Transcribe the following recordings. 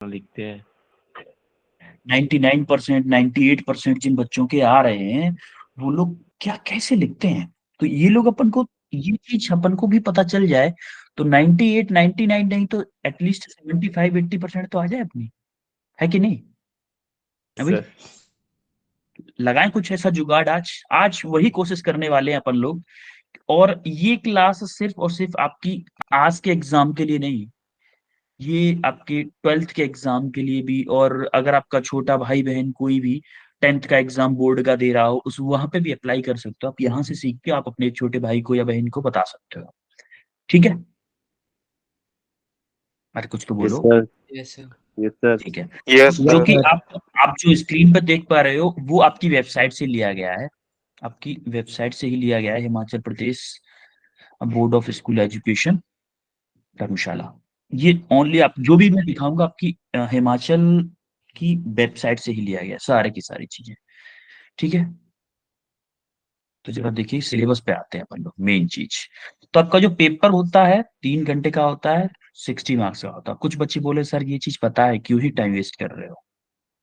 लिखते हैं। 99%, 98% जिन बच्चों के आ रहे हैं, वो लोग क्या कैसे लिखते हैं। तो ये लोग अपन को, ये चीज अपन को भी पता चल जाए तो 98, 99 नहीं तो एटलीस्ट 75, 80% तो आ जाए अपनी, है कि नहीं अभी। सर लगाएं कुछ ऐसा जुगाड़, आज आज वही कोशिश करने वाले हैं अपन लोग। और ये क्लास सिर्फ और सिर्फ आपकी आज के एग्जाम के लिए नहीं, ये आपके 12th के एग्जाम के लिए भी, और अगर आपका छोटा भाई बहन कोई भी 10th का एग्जाम बोर्ड का दे रहा हो, उस वहां पे भी अप्लाई कर सकते हो आप। यहाँ से सीख के आप अपने छोटे भाई को या बहन को बता सकते हो। ठीक है, अरे कुछ तो यस बोलो। Sir. Yes sir. Yes sir. ठीक है, यस जो सर। कि आप जो स्क्रीन पर देख पा रहे हो वो आपकी वेबसाइट से लिया गया है। आपकी वेबसाइट से ही लिया गया है, Himachal Pradesh board of school education धर्मशाला। ये ओनली आप जो भी मैं दिखाऊंगा आपकी हिमाचल की वेबसाइट से ही लिया गया है, सारे की सारी चीजें। ठीक है, तो जरा देखिए सिलेबस पे आते हैं अपन लोग, मेन चीज। तो आपका जो पेपर होता है 3 घंटे का होता है, 60 मार्क्स का होता है। कुछ बच्चे बोले सर ये चीज पता है, क्यों ही टाइम वेस्ट कर रहे हो।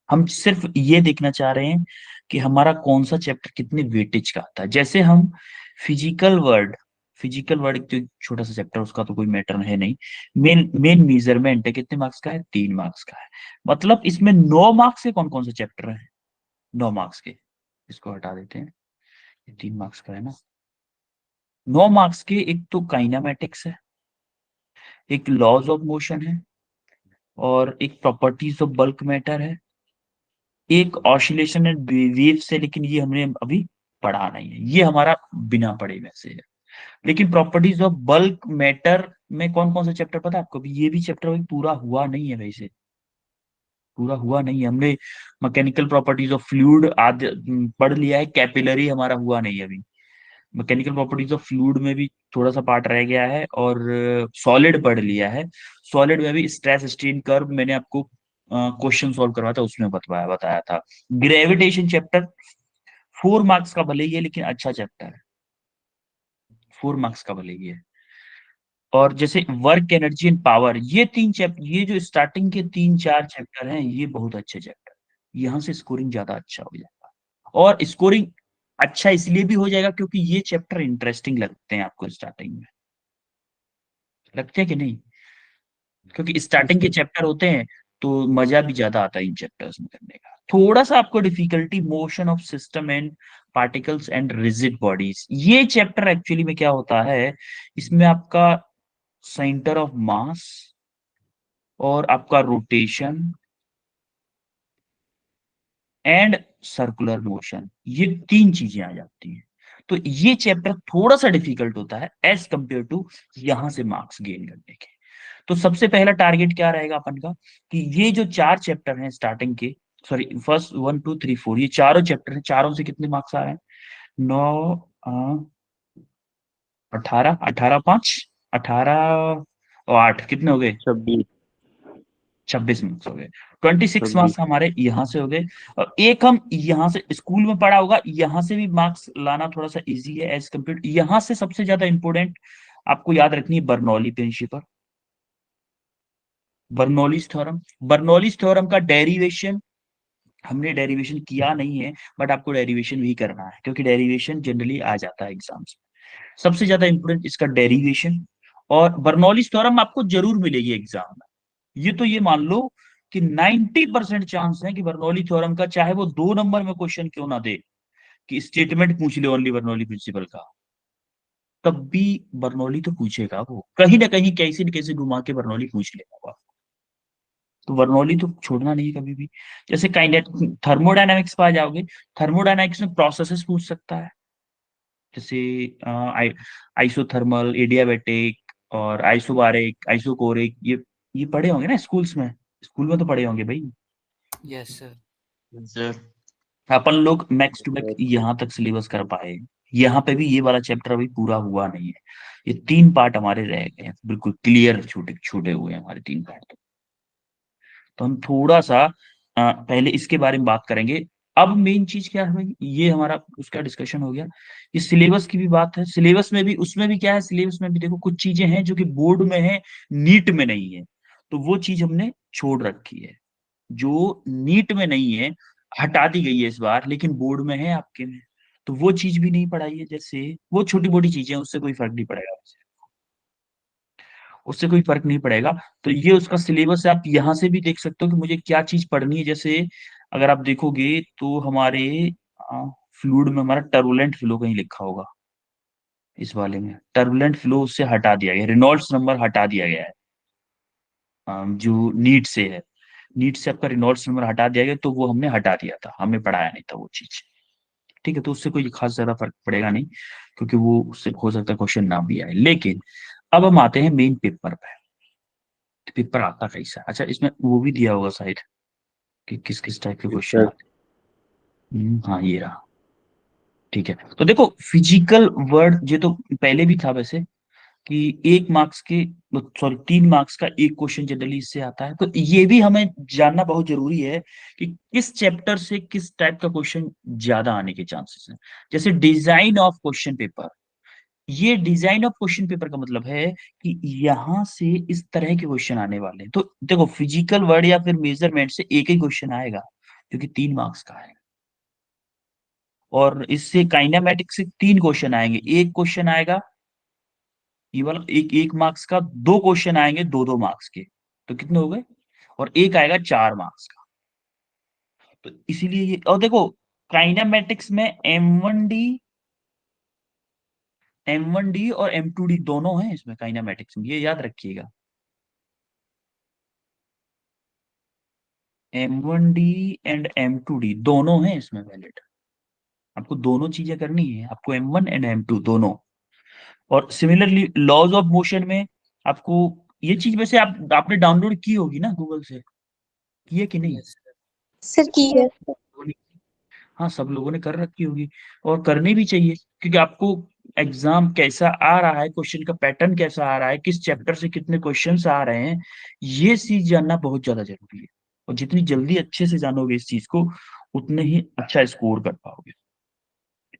हम सिर्फ ये देखना चाह रहे हैं कि हमारा कौन सा चैप्टर कितने वेटेज का आता है। जैसे हम फिजिकल वर्ड एक जो छोटा सा चैप्टर, उसका तो कोई मैटर है नहीं। मेन मेन मेजरमेंट है, कितने मार्क्स का है, 3 मार्क्स का है। मतलब इसमें 9 मार्क्स के कौन कौन से चैप्टर है, 9 मार्क्स के, इसको हटा देते हैं, ये 3 मार्क्स का है ना। 9 मार्क्स के एक तो काइनामेटिक्स है, एक लॉज ऑफ मोशन है, और एक प्रॉपर्टीज ऑफ बल्क मैटर है, एक ऑसिलेशन एंड वेव्स है, लेकिन ये हमने अभी पढ़ा नहीं है, ये हमारा बिना पढ़े में से है। लेकिन प्रॉपर्टीज ऑफ बल्क मैटर में कौन कौन सा चैप्टर पता है आपको भी, ये भी चैप्टर अभी पूरा हुआ नहीं है वैसे, पूरा हुआ नहीं है। हमने मैकेनिकल प्रॉपर्टीज ऑफ फ्लूइड आदि पढ़ लिया है, कैपिलरी हमारा हुआ नहीं है अभी। मैकेनिकल प्रॉपर्टीज ऑफ फ्लूइड में भी थोड़ा सा पार्ट रह गया है, और सॉलिड पढ़ लिया है। सॉलिड में भी स्ट्रेस स्ट्रेन कर्व मैंने आपको क्वेश्चन सॉल्व करवाया था, उसमें बताया बताया था। ग्रेविटेशन चैप्टर 4 मार्क्स का भले ही है, लेकिन अच्छा चैप्टर है, 4 मार्क्स का भले ही है। और जैसे वर्क एनर्जी एंड पावर, ये 3 चैप्टर, ये जो स्टार्टिंग के 3 4 चैप्टर हैं, ये बहुत अच्छे चैप्टर, यहाँ से स्कोरिंग ज्यादा अच्छा हो जाएगा। और स्कोरिंग अच्छा इसलिए भी हो जाएगा क्योंकि ये चैप्टर इंटरेस्टिंग लगते हैं आपको स्टार्टिंग में, लगते हैं कि नहीं। क्योंकि स्टार्टिंग के चैप्टर होते हैं तो मजा भी ज्यादा आता है इन चैप्टर्स में करने का। थोड़ा सा आपको difficulty motion of system and particles and rigid bodies, ये चैप्टर एक्चुअली में क्या होता है, इसमें आपका सेंटर ऑफ मास और आपका रोटेशन एंड सर्कुलर मोशन, ये 3 चीजें आ जाती हैं। तो ये चैप्टर थोड़ा सा डिफिकल्ट होता है एज कंपेयर टू यहां से मार्क्स गेन करने के। तो सबसे पहला टारगेट क्या रहेगा अपन का, कि ये जो 4 चैप्टर हैं स्टार्टिंग के, सॉरी फर्स्ट 1 2 3 4, ये चारों चैप्टर हैं, चारों से कितने मार्क्स आ रहे हैं, 9 18, 18 5, 18 और 8 कितने हो गए, 26। 26 मार्क्स हो गए। 26 मार्क्स 26। हमारे यहाँ से हो गए। और एक हम यहाँ से स्कूल में पढ़ा होगा, यहाँ से भी मार्क्स लाना थोड़ा सा इजी है एज कम्पेयर। यहाँ से सबसे ज्यादा इंपॉर्टेंट आपको याद रखनी है Bernoulli principle, Bernoulli's theorem. Bernoulli's theorem का डेरिवेशन हमने डेरिवेशन किया नहीं है, बट आपको डेरिवेशन भी करना है, क्योंकि डेरिवेशन जनरली आ जाता है एग्जाम्स में। सबसे ज्यादा इंपॉर्टेंट इसका डेरिवेशन, और बर्नौलीज थ्योरम आपको जरूर मिलेगी एग्जाम में। ये तो ये मान लो कि 90% चांस है कि बर्नौली थ्योरम का, चाहे वो 2 नंबर में क्वेश्चन क्यों ना दे, कि स्टेटमेंट पूछ ले ओनली बर्नौली प्रिंसिपल का, तब भी बर्नौली तो पूछेगा वो, कहीं ना कहीं कैसे न कैसे घुमा के बर्नौली पूछ लेगा वो। तो बर्नौली तो छोड़ना नहीं है कभी भी। जैसे काइनेट थर्मोडायनामिक्स पर आ जाओगे, थर्मोडायनामिक्स में प्रोसेसेस पूछ सकता है, जैसे आइसोथर्मल, एडियाबैटिक और आइसोबारिक, आइसोकोरिक, ये पढ़े होंगे ना स्कूल्स में, स्कूल में तो पढ़े होंगे भाई। Yes sir. सर। अपन लोग मैक्स टू मैक्स सर। यहाँ तक सिलेबस कर पाए, यहाँ पे भी ये वाला चैप्टर अभी पूरा हुआ नहीं है। ये 3 पार्ट हमारे रह गए हैं, बिल्कुल क्लियर छूटे छूटे हुए हैं हमारे 3 पार्ट। तो हम थोड़ा सा पहले इसके बारे में बात करेंगे। अब मेन चीज क्या है भाई, ये हमारा उसका डिस्कशन हो गया। ये सिलेबस की भी बात है, सिलेबस में भी, उसमें भी क्या है, सिलेबस में भी देखो कुछ चीजें हैं जो कि बोर्ड में है, नीट में नहीं है। तो वो चीज हमने छोड़ रखी है, जो नीट में नहीं है, हटा दी गई है इस बार, लेकिन बोर्ड में है आपके में। तो वो चीज भी नहीं पढ़ाई है, जैसे वो छोटी मोटी चीजें हैं, उससे कोई फर्क नहीं पड़ेगा, उससे कोई फर्क नहीं पड़ेगा। तो ये उसका सिलेबस है, आप यहाँ से भी देख सकते हो कि मुझे क्या चीज पढ़नी है। जैसे अगर आप देखोगे तो हमारे फ्लूइड में हमारा टर्बुलेंट फ्लो कहीं लिखा होगा, इस वाले में टर्बुलेंट फ्लो उससे हटा दिया गया, रेनॉल्ड्स नंबर हटा दिया गया है, जो नीट से है, नीट से आपका रेनॉल्ड्स नंबर हटा दिया गया, तो वो हमने हटा दिया था, हमने पढ़ाया नहीं था वो चीज। ठीक है, तो उससे कोई खास ज्यादा फर्क पड़ेगा नहीं, क्योंकि वो उससे हो सकता है क्वेश्चन ना भी आए। लेकिन अब हम आते हैं मेन पेपर पे। पेपर आता कैसा है? अच्छा, इसमें वो भी दिया होगा शायद कि किस किस टाइप के क्वेश्चन सर। आते हैं। हाँ, ये रहा। ठीक है, तो देखो फिजिकल वर्ड, ये तो पहले भी था वैसे, कि 1 मार्क्स के, सॉरी 3 मार्क्स का एक क्वेश्चन जनरली इससे आता है। तो ये भी हमें जानना बहुत जरूरी है कि किस चैप्टर से किस टाइप का क्वेश्चन ज्यादा आने के चांसेस हैं। जैसे डिजाइन ऑफ क्वेश्चन पेपर, ये डिजाइन ऑफ क्वेश्चन पेपर का मतलब है कि यहां से इस तरह के क्वेश्चन आने वाले हैं। तो देखो फिजिकल वर्ड या फिर मेजरमेंट से एक ही क्वेश्चन आएगा, क्योंकि 3 मार्क्स का है। और इससे काइनेमेटिक्स से 3 क्वेश्चन आएंगे, एक क्वेश्चन आएगा ये वाला, एक 1 मार्क्स का, 2 क्वेश्चन आएंगे 2-2 मार्क्स के, तो कितने हो गए, और एक आएगा 4 मार्क्स का। तो इसीलिए ये, और देखो काइनेमेटिक्स में M1D और M2D दोनों हैं इसमें, काइनेमेटिक्स में, ये याद रखिएगा। M1D एंड M2D दोनों हैं इसमें वैलिड। आपको दोनों चीजें करनी है, आपको M1 एंड M2 दोनों। और सिमिलरली लॉज ऑफ मोशन में आपको, ये चीज वैसे आपने डाउनलोड की होगी ना गूगल से, की है कि नहीं? Yes sir. सर की है। हाँ, सब लोगों ने कर रखी होगी, और करनी भी चाहिए, क्योंकि आपको एग्जाम कैसा आ रहा है, क्वेश्चन का पैटर्न कैसा आ रहा है, किस चैप्टर से कितने क्वेश्चंस आ रहे हैं, ये चीज जानना बहुत ज्यादा जरूरी है। और जितनी जल्दी अच्छे से जानोगे इस चीज को, उतने ही अच्छा स्कोर कर पाओगे।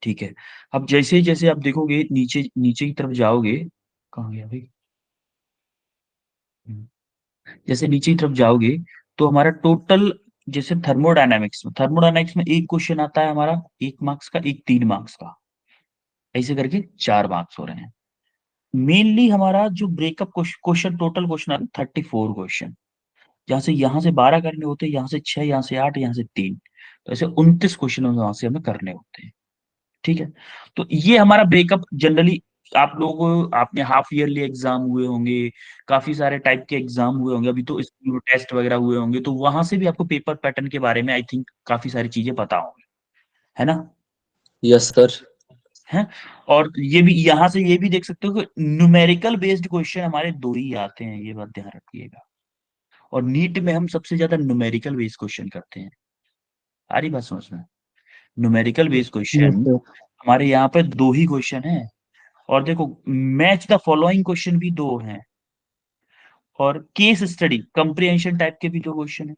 ठीक है, अब जैसे जैसे आप देखोगे नीचे नीचे की तरफ जाओगे, कहाँ गया भाई? जैसे नीचे की तरफ जाओगे तो हमारा टोटल, जैसे थर्मोडायनामिक्स में एक क्वेश्चन आता है हमारा 1 मार्क्स का, एक 3 मार्क्स का, ऐसे करके 4 मार्क्स हो रहे हैं। मेनली हमारा जो ब्रेकअप क्वेश्चन, टोटल क्वेश्चन आता है 34 क्वेश्चन, जहाँ से यहाँ से 12 करने होते हैं, यहाँ से 6, यहाँ से 8, यहाँ से 3, तो ऐसे 29 क्वेश्चन वहां से हमें करने होते हैं। ठीक है, तो ये हमारा ब्रेकअप जनरली, आप लोग आपने हाफ ईयरली एग्जाम हुए होंगे, काफी सारे टाइप के एग्जाम हुए होंगे, अभी तो स्कूल टेस्ट वगैरह हुए होंगे, तो वहां से भी आपको पेपर पैटर्न के बारे में आई थिंक काफी सारी चीजें पता होंगी, है ना? Yes sir. है। और ये भी यहाँ से ये भी देख सकते हो कि न्यूमेरिकल बेस्ड क्वेश्चन हमारे 2 ही आते हैं, ये बात ध्यान रखिएगा। और नीट में हम सबसे ज्यादा न्यूमेरिकल बेस्ड क्वेश्चन करते हैं, आ रही बात समझ में? Numerical based yes question sir. हमारे यहाँ पे 2 ही क्वेश्चन है। और देखो मैच द फॉलोइंग क्वेश्चन भी 2 हैं, और केस स्टडी कंप्रिहेंशन टाइप के भी 2 क्वेश्चन है,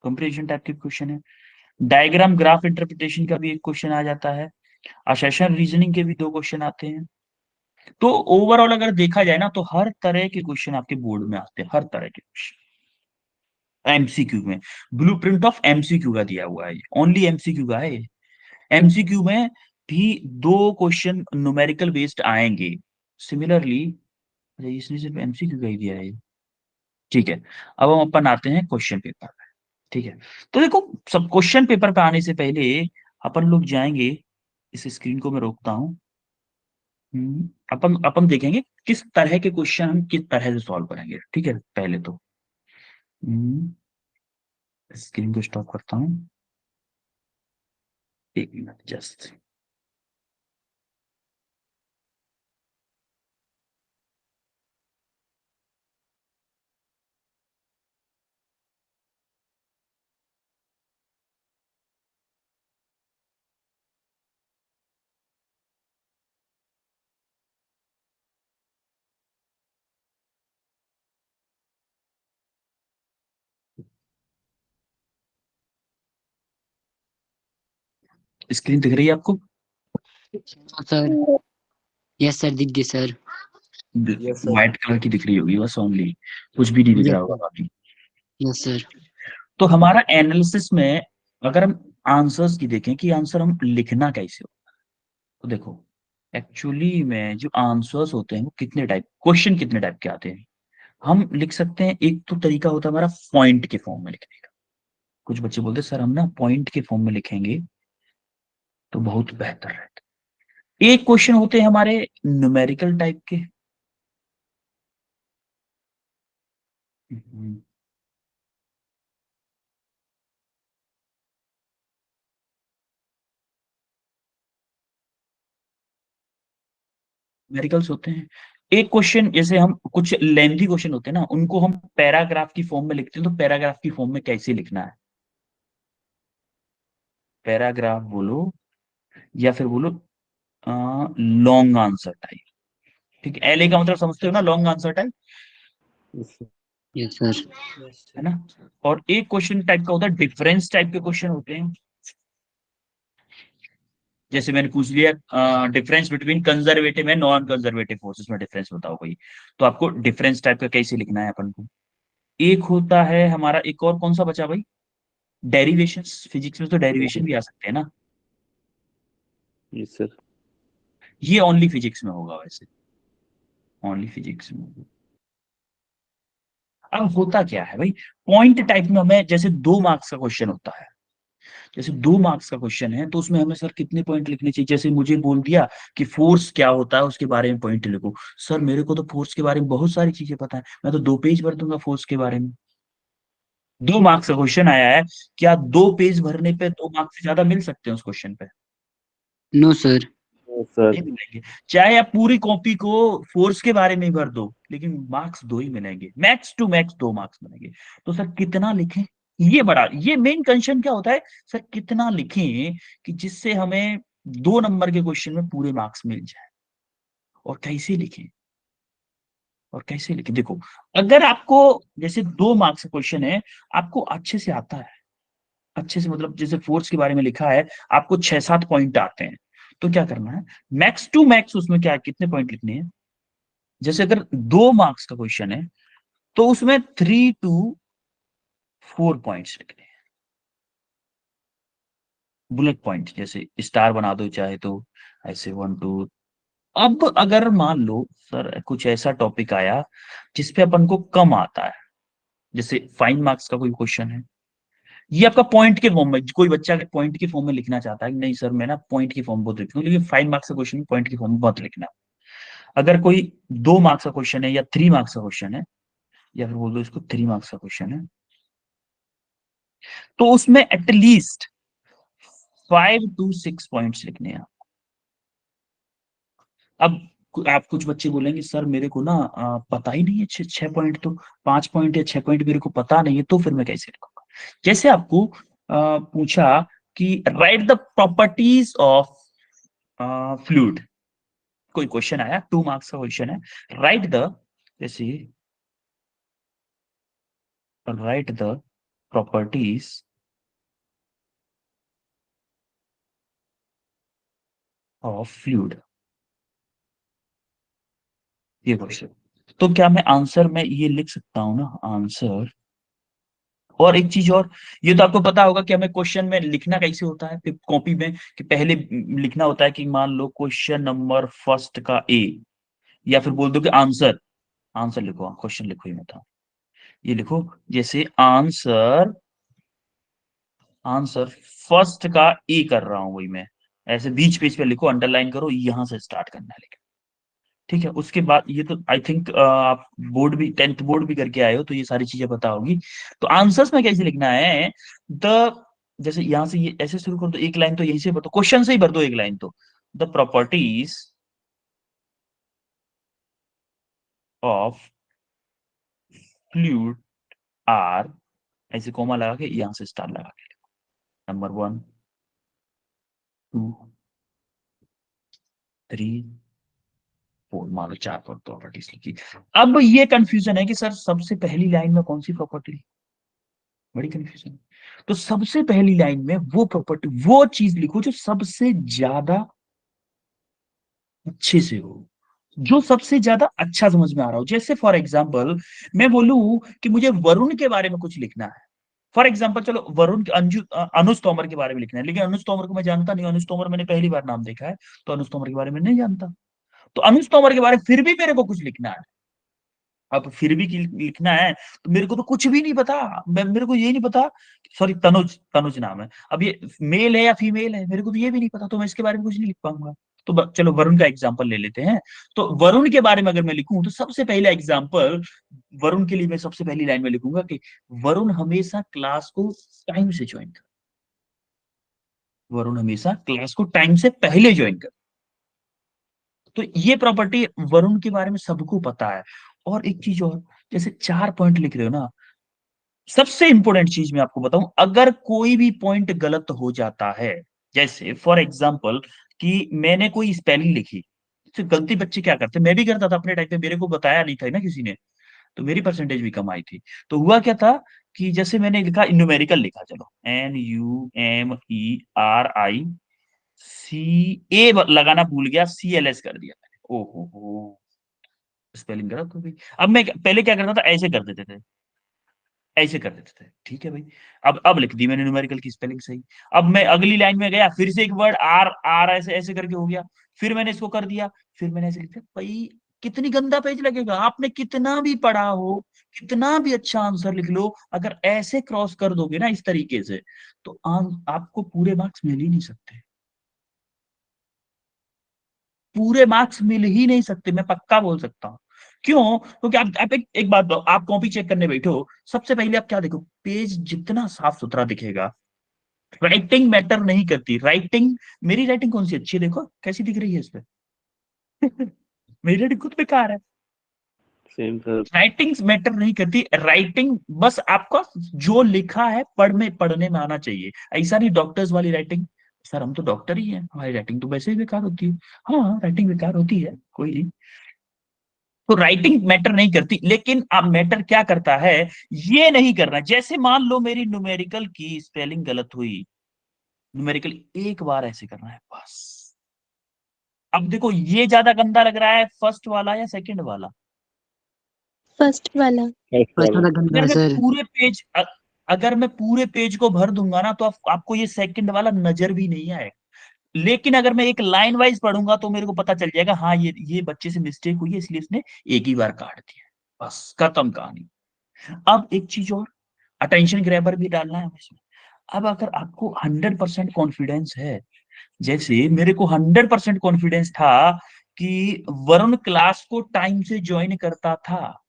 कंप्रिहेंशन टाइप के क्वेश्चन है। डायग्राम ग्राफ इंटरप्रिटेशन का भी एक क्वेश्चन आ जाता है। असर्शन रीजनिंग के भी 2 क्वेश्चन आते हैं। तो ओवरऑल अगर देखा जाए ना, तो हर तरह के क्वेश्चन आपके बोर्ड में आते हैं, हर तरह के क्वेश्चन एमसीक्यू में। ब्लूप्रिंट ऑफ एमसीक्यू का दिया हुआ है, ओनली एमसीक्यू का है। एमसीक्यू में भी 2 क्वेश्चन न्यूमेरिकल बेस्ड आएंगे। सिमिलरली, अच्छा इसने सिर्फ एमसीक्यू का ही दिया है। ठीक है, अब हम अपन आते हैं क्वेश्चन पेपर पे। ठीक है, तो देखो सब क्वेश्चन पेपर पे आने से पहले अपन लोग जाएंगे, इस स्क्रीन को मैं रोकता हूँ। अपन अपन देखेंगे किस तरह के क्वेश्चन हम किस तरह से सॉल्व करेंगे। ठीक है, पहले तो स्क्रीन को स्टॉप करता हूँ, 1 मिनट जस्ट। स्क्रीन दिख रही है आपको? हाँ सर। यस सर, दिख गए sir. Yes sir. White colour की दिख रही होगी बस ओनली, कुछ भी नहीं दिख रहा यस होगा सर। बाकी। Yes sir. तो हमारा एनालिसिस में अगर हम आंसर्स की देखें कि आंसर हम लिखना कैसे हो, तो देखो एक्चुअली में जो आंसर्स होते हैं वो कितने टाइप, क्वेश्चन कितने टाइप के आते हैं। हम लिख सकते हैं, एक तो तरीका होता है हमारा पॉइंट के फॉर्म में लिखने का। कुछ बच्चे बोलते हैं सर हम ना पॉइंट के फॉर्म में लिखेंगे तो बहुत बेहतर रहता है। एक क्वेश्चन होते हैं हमारे न्यूमेरिकल टाइप के। न्यूमेरिकल्स होते हैं। एक क्वेश्चन जैसे हम कुछ लेंथी क्वेश्चन होते हैं ना, उनको हम पैराग्राफ की फॉर्म में लिखते हैं, तो पैराग्राफ की फॉर्म में कैसे लिखना है, पैराग्राफ बोलो या फिर बोलो लॉन्ग आंसर टाइप। ठीक है, एलए का मतलब समझते हो ना, long answer type, yes sir. है ना। और एक क्वेश्चन टाइप का होता है डिफरेंस टाइप के क्वेश्चन होते हैं। जैसे मैंने पूछ लिया difference between conservative and non conservative forces में डिफरेंस बताओ कोई, तो आपको डिफरेंस टाइप का कैसे लिखना है अपन को। एक होता है हमारा, एक और कौन सा बचा भाई, डेरिवेशंस। फिजिक्स में तो डेरिवेशन भी आ सकते हैं ना, यस सर। ये ओनली फिजिक्स में होगा वैसे, ओनली फिजिक्स में होगा। अब होता क्या है भाई, पॉइंट टाइप में हमें जैसे 2 मार्क्स का क्वेश्चन होता है, जैसे 2 मार्क्स का क्वेश्चन है तो उसमें हमें सर कितने पॉइंट लिखने चाहिए। जैसे मुझे बोल दिया कि फोर्स क्या होता है उसके बारे में पॉइंट लिखो, सर मेरे को तो फोर्स के बारे में बहुत सारी चीजें पता है, मैं तो 2 पेज भर दूंगा फोर्स के बारे में। 2 मार्क्स का क्वेश्चन आया है, क्या 2 पेज भरने पे 2 मार्क्स से ज्यादा मिल सकते हैं उस क्वेश्चन पे? No sir. No sir. नहीं मिलेंगे। चाहे आप पूरी कॉपी को फोर्स के बारे में ही भर दो, लेकिन मार्क्स 2 ही मिलेंगे, मैक्स टू मैक्स 2 मार्क्स मिलेंगे। तो सर कितना लिखें, ये बड़ा, ये मेन कंसर्न क्या होता है, सर कितना लिखें कि जिससे हमें 2 नंबर के क्वेश्चन में पूरे मार्क्स मिल जाए। और कैसे लिखें, और कैसे लिखें, देखो अगर आपको जैसे 2 मार्क्स का क्वेश्चन है, आपको अच्छे से आता है, अच्छे से मतलब जैसे फोर्स के बारे में लिखा है, आपको 6-7 पॉइंट आते हैं, तो क्या करना है, मैक्स टू मैक्स उसमें क्या कितने पॉइंट लिखने हैं। जैसे अगर 2 मार्क्स का क्वेश्चन है तो उसमें 3 to 4 पॉइंट्स लिखने हैं, बुलेट पॉइंट, जैसे स्टार बना दो चाहे तो, ऐसे 1 2। अब अगर मान लो सर कुछ ऐसा टॉपिक आया जिसपे अपन को कम आता है, जैसे 5 मार्क्स का कोई क्वेश्चन है, ये आपका पॉइंट के फॉर्म में, कोई बच्चा पॉइंट के फॉर्म में लिखना चाहता है कि नहीं सर मैं ना पॉइंट की फॉर्म बहुत लिखूं, लेकिन 5 मार्क्स का क्वेश्चन पॉइंट की फॉर्म में बहुत लिखना। अगर कोई 2 मार्क्स का क्वेश्चन है या 3 मार्क्स का क्वेश्चन है, या फिर बोल दो इसको 3 मार्क्स का क्वेश्चन है, तो उसमें एटलीस्ट 5 to 6 पॉइंट्स लिखने हैं। अब आप कुछ बच्चे बोलेंगे सर मेरे को ना पता ही नहीं है, 6 6 पॉइंट तो, 5 पॉइंट या 6 पॉइंट मेरे को पता नहीं है, तो फिर मैं कैसे लिखूंगा। जैसे आपको पूछा कि right the properties of fluid, कोई क्वेश्चन आया 2 मार्क्स का क्वेश्चन है, राइट द, जैसे right the properties of fluid, ये क्वेश्चन। तो क्या मैं आंसर में ये लिख सकता हूं ना, आंसर। और एक चीज और, ये तो आपको पता होगा कि हमें क्वेश्चन में लिखना कैसे होता है कॉपी में, कि पहले लिखना होता है कि मान लो क्वेश्चन नंबर फर्स्ट का ए, या फिर बोल दो कि आंसर, आंसर लिखो, क्वेश्चन लिखो ही मत, ये लिखो जैसे आंसर, आंसर फर्स्ट का ए कर रहा हूं वही मैं, ऐसे बीच पेज पे लिखो, अंडरलाइन करो, यहां से स्टार्ट करना है लिखना। ठीक है, उसके बाद ये तो आई थिंक आप बोर्ड भी, 10th बोर्ड भी करके आए हो तो ये सारी चीजें पता होगी। तो आंसर्स में कैसे लिखना है, द, जैसे यहां से ये ऐसे शुरू कर दो, एक लाइन तो यहीं से भर दो, क्वेश्चन से ही भर दो एक लाइन तो, the properties of fluid are, ऐसे कोमा लगा के यहां से स्टार लगा के, नंबर 1 2 3 4, मान लो 4 प्रॉपर्टीज लिखी। अब ये कंफ्यूजन है कि सर सबसे पहली लाइन में कौन सी प्रॉपर्टी, बड़ी कंफ्यूजन है। तो सबसे पहली लाइन में वो प्रॉपर्टी, वो चीज लिखो जो सबसे ज्यादा अच्छे से हो, जो सबसे ज्यादा अच्छा समझ में आ रहा हो। जैसे फॉर एग्जाम्पल मैं बोलूं कि मुझे वरुण के बारे में कुछ लिखना है। फॉर एग्जाम्पल चलो वरुण अनुज तोमर के बारे में लिखना है, लेकिन अनुज तोमर को मैं जानता नहीं, अनुज तोमर मैंने पहली बार नाम देखा है, तो अनुज तोमर के बारे में नहीं जानता। तो अनुज तोमर के बारे में फिर भी मेरे को कुछ लिखना है। अब फिर भी लिखना है तो मेरे को तो कुछ भी नहीं पता। मेरे को ये नहीं पता, सॉरी तनुज, तनुज नाम है, अब ये मेल है या फीमेल है मेरे को तो ये भी नहीं पता, तो मैं इसके बारे में कुछ नहीं लिख पाऊंगा। तो चलो वरुण का एग्जाम्पल ले लेते हैं। तो वरुण के बारे में अगर मैं लिखूं तो सबसे पहले एग्जाम्पल वरुण के लिए मैं सबसे पहली लाइन में लिखूंगा कि वरुण हमेशा क्लास को टाइम से ज्वाइन कर, वरुण हमेशा क्लास को टाइम से पहले ज्वाइन कर। तो ये प्रॉपर्टी वरुण के बारे में सबको पता है। और एक चीज और, जैसे 4 पॉइंट लिख रहे हो ना, सबसे इंपॉर्टेंट चीज मैं आपको बताऊं, अगर कोई भी पॉइंट गलत हो जाता है, जैसे फॉर एग्जाम्पल कि मैंने कोई स्पेलिंग लिखी, तो गलती बच्चे क्या करते, मैं भी करता था अपने टाइम पे, मेरे को बताया नहीं था ना किसी ने, तो मेरी परसेंटेज भी कम आई थी। तो हुआ क्या था कि जैसे मैंने लिखा न्यूमेरिकल लिखा, चलो NUMERICA लगाना भूल गया, CLS कर दिया मैंने, ओहो स्पेलिंग गलत हो गई। अब मैं पहले क्या करता था, ऐसे कर देते थे, ऐसे कर देते थे, ठीक है भाई। अब लिख दी मैंने न्यूमेरिकल की स्पेलिंग सही। अब मैं अगली लाइन में गया, फिर से एक वर्ड आर आर ऐसे ऐसे करके हो गया, फिर मैंने इसको कर दिया, फिर मैंने ऐसे लिखा भाई। कितनी गंदा पेज लगेगा, आपने कितना भी पढ़ा हो, कितना भी अच्छा आंसर लिख लो, अगर ऐसे क्रॉस कर दोगे ना इस तरीके से, तो आपको पूरे मार्क्स मिल ही नहीं सकते, पूरे मार्क्स मिल ही नहीं सकते, मैं पक्का बोल सकता हूँ। क्यों? क्योंकि आप एक बात बताओ, आप कॉपी चेक करने बैठे हो, सबसे पहले आप क्या देखो, पेज जितना साफ सुथरा दिखेगा, राइटिंग मैटर नहीं करती, राइटिंग, मेरी राइटिंग कौन सी अच्छी है, देखो कैसी दिख रही है इस पे। मेरी राइटिंग खुद बेकार है। Same sir. राइटिंग मैटर नहीं करती, राइटिंग बस आपका जो लिखा है पढ़ने में आना चाहिए। ऐसा नहीं डॉक्टर्स वाली राइटिंग, सर हम तो डॉक्टर ही हैं, हमारी राइटिंग तो वैसे ही बेकार होती है। हाँ राइटिंग बेकार होती है, कोई नहीं। तो राइटिंग मैटर नहीं करती, लेकिन अब मैटर क्या करता है, ये नहीं करना। जैसे मान लो मेरी न्यूमेरिकल की स्पेलिंग गलत हुई, न्यूमेरिकल एक बार ऐसे करना है बस। अब देखो ये ज्यादा गंदा लग रहा है, फर्स्ट वाला या सेकंड वाला? फर्स्ट वाला। फर्स्ट वाला गंदा अगर है मैं सर। पूरे पेज अगर मैं पूरे पेज को भर दूंगा ना, तो आपको ये सेकंड वाला नजर भी नहीं आएगा। लेकिन अगर मैं एक लाइन वाइज पढ़ूंगा तो मेरे को पता चल जाएगा, हाँ ये बच्चे से मिस्टेक हुई है, इसलिए इसने एक ही बार काट दिया, बस खत्म कहानी। अब एक चीज और, अटेंशन ग्रैबर भी डालना है इसमें। अब अगर आपको 100% कॉन्फिडेंस है, जैसे मेरे को 100% कॉन्फिडेंस था कि वरुण क्लास को टाइम से ज्वाइन करता था,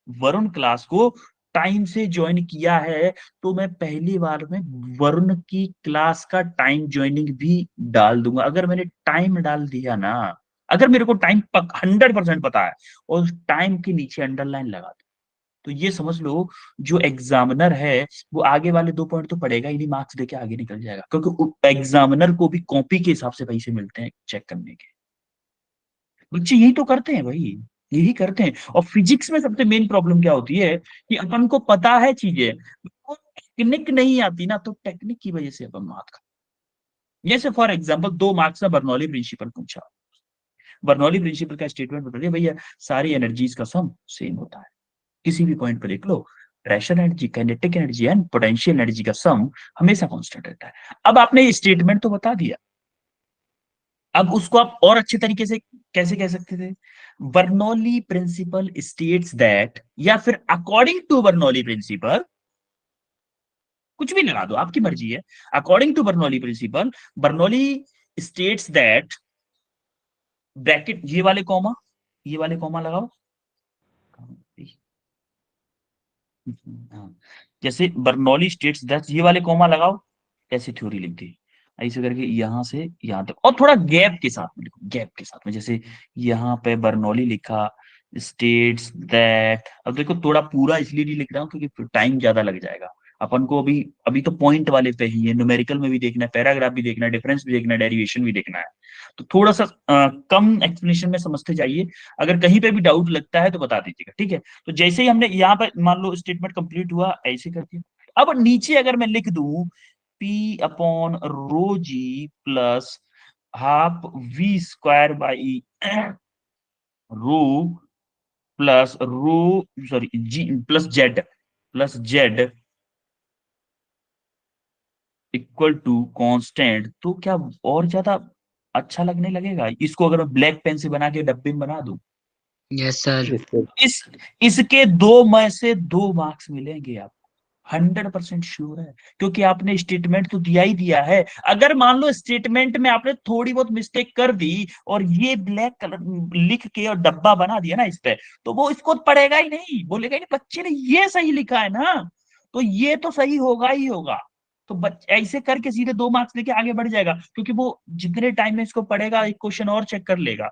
वरुण क्लास को टाइम से ज्वाइन किया है, तो मैं पहली बार में वरुण की क्लास का टाइम ज्वाइनिंग भी डाल दूंगा। अगर मैंने टाइम डाल दिया ना, अगर मेरे को टाइम 100% पता है और उस टाइम के नीचे अंडरलाइन लगा दो, तो ये समझ लो जो एग्जामिनर है वो आगे वाले 2 पॉइंट तो पढ़ेगा ही नहीं, मार्क्स देके आगे निकल जाएगा, क्योंकि एग्जामिनर को भी कॉपी के हिसाब से पैसे मिलते हैं चेक करने के। बच्चे यही तो करते हैं भाई, यही करते हैं। और फिजिक्स में सबसे मेन प्रॉब्लम क्या होती है कि अपन को पता है चीजें, वो टेक्निक नहीं आती ना, तो टेक्निक की वजह से अपन मार्क्स खाते हैं। जैसे फॉर एग्जांपल 2 मार्क्स का बर्नौली प्रिंसिपल पूछा, बर्नौली प्रिंसिपल का स्टेटमेंट बता दिया भैया, सारी एनर्जीज का सम सेम होता है, किसी भी पॉइंट पर देख लो, pressure energy, kinetic energy and potential energy का सम हमेशा कांस्टेंट रहता है। अब आपने ये स्टेटमेंट तो बता दिया, अब उसको आप और अच्छे तरीके से कैसे कह सकते थे, बर्नौली प्रिंसिपल स्टेट्स दैट, या फिर अकॉर्डिंग टू बर्नौली प्रिंसिपल, कुछ भी लगा दो आपकी मर्जी है। According to Bernoulli principle, Bernoulli states that, bracket ये वाले कॉमा लगाओ। हाँ, जैसे बर्नौली स्टेट्स दैट, ये वाले कॉमा लगाओ, ऐसी थ्योरी लिख दी, ऐसे करके यहां से यहां तक, और थोड़ा गैप के साथ में लिखो, गैप के साथ में, जैसे यहाँ पे बर्नौली लिखा स्टेट्स दैट। अब देखो थोड़ा पूरा इसलिए नहीं लिख रहा हूँ क्योंकि टाइम ज्यादा लग जाएगा अपन को, अभी अभी तो पॉइंट वाले पे ही है, न्यूमेरिकल में भी देखना है, पैराग्राफ भी देखना है, डिफरेंस भी देखना है, डेरिवेशन भी देखना है। तो थोड़ा सा कम एक्सप्लेनेशन में समझते जाइए। अगर कहीं पे भी डाउट लगता है तो बता दीजिएगा, ठीक है। तो जैसे ही हमने यहाँ पर मान लो स्टेटमेंट कंप्लीट हुआ, ऐसे करके अब नीचे अगर मैं लिख दूं P/ρg plus half V square by rho plus rho sorry g plus z equal to constant, तो क्या और ज्यादा अच्छा लगने लगेगा? इसको अगर मैं ब्लैक पेन से बना के डब्बे में बना दूं, यस सर। Yes sir. इस इसके 2 में से 2 मार्क्स मिलेंगे आपको, 100% श्योर है, क्योंकि आपने स्टेटमेंट तो दिया ही दिया है। अगर मान लो स्टेटमेंट में आपने थोड़ी बहुत मिस्टेक कर दी और ये ब्लैक कलर लिख के और डब्बा बना दिया ना इस पे, तो वो इसको पढ़ेगा ही नहीं, बोलेगा नहीं बच्चे ने ये सही लिखा है ना, तो ये तो सही होगा ही होगा। तो ऐसे करके सीधे 2 मार्क्स लेके आगे बढ़ जाएगा, क्योंकि वो जितने टाइम में इसको पढ़ेगा एक क्वेश्चन और चेक कर लेगा,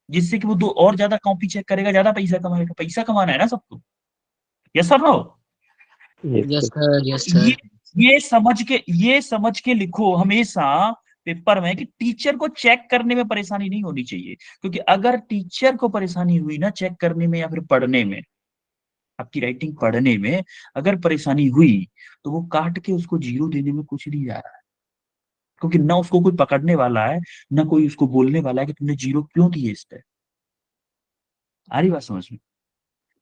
जिससे कि वो दो और ज्यादा कॉपी चेक करेगा, ज्यादा पैसा कमाएगा। पैसा कमाना है ना सबको, yes sir no? Yes yes sir. Sir. Yes ये सर। ये समझ के लिखो हमेशा पेपर में कि टीचर को चेक करने में परेशानी नहीं होनी चाहिए, क्योंकि अगर टीचर को परेशानी हुई ना चेक करने में या फिर पढ़ने में, आपकी राइटिंग पढ़ने में अगर परेशानी हुई, तो वो काट के उसको 0 देने में कुछ नहीं जा रहा है, क्योंकि ना उसको कोई पकड़ने वाला है, ना कोई उसको बोलने वाला है कि तुमने 0 क्यों दिए इस पे। आ रही बात समझ में?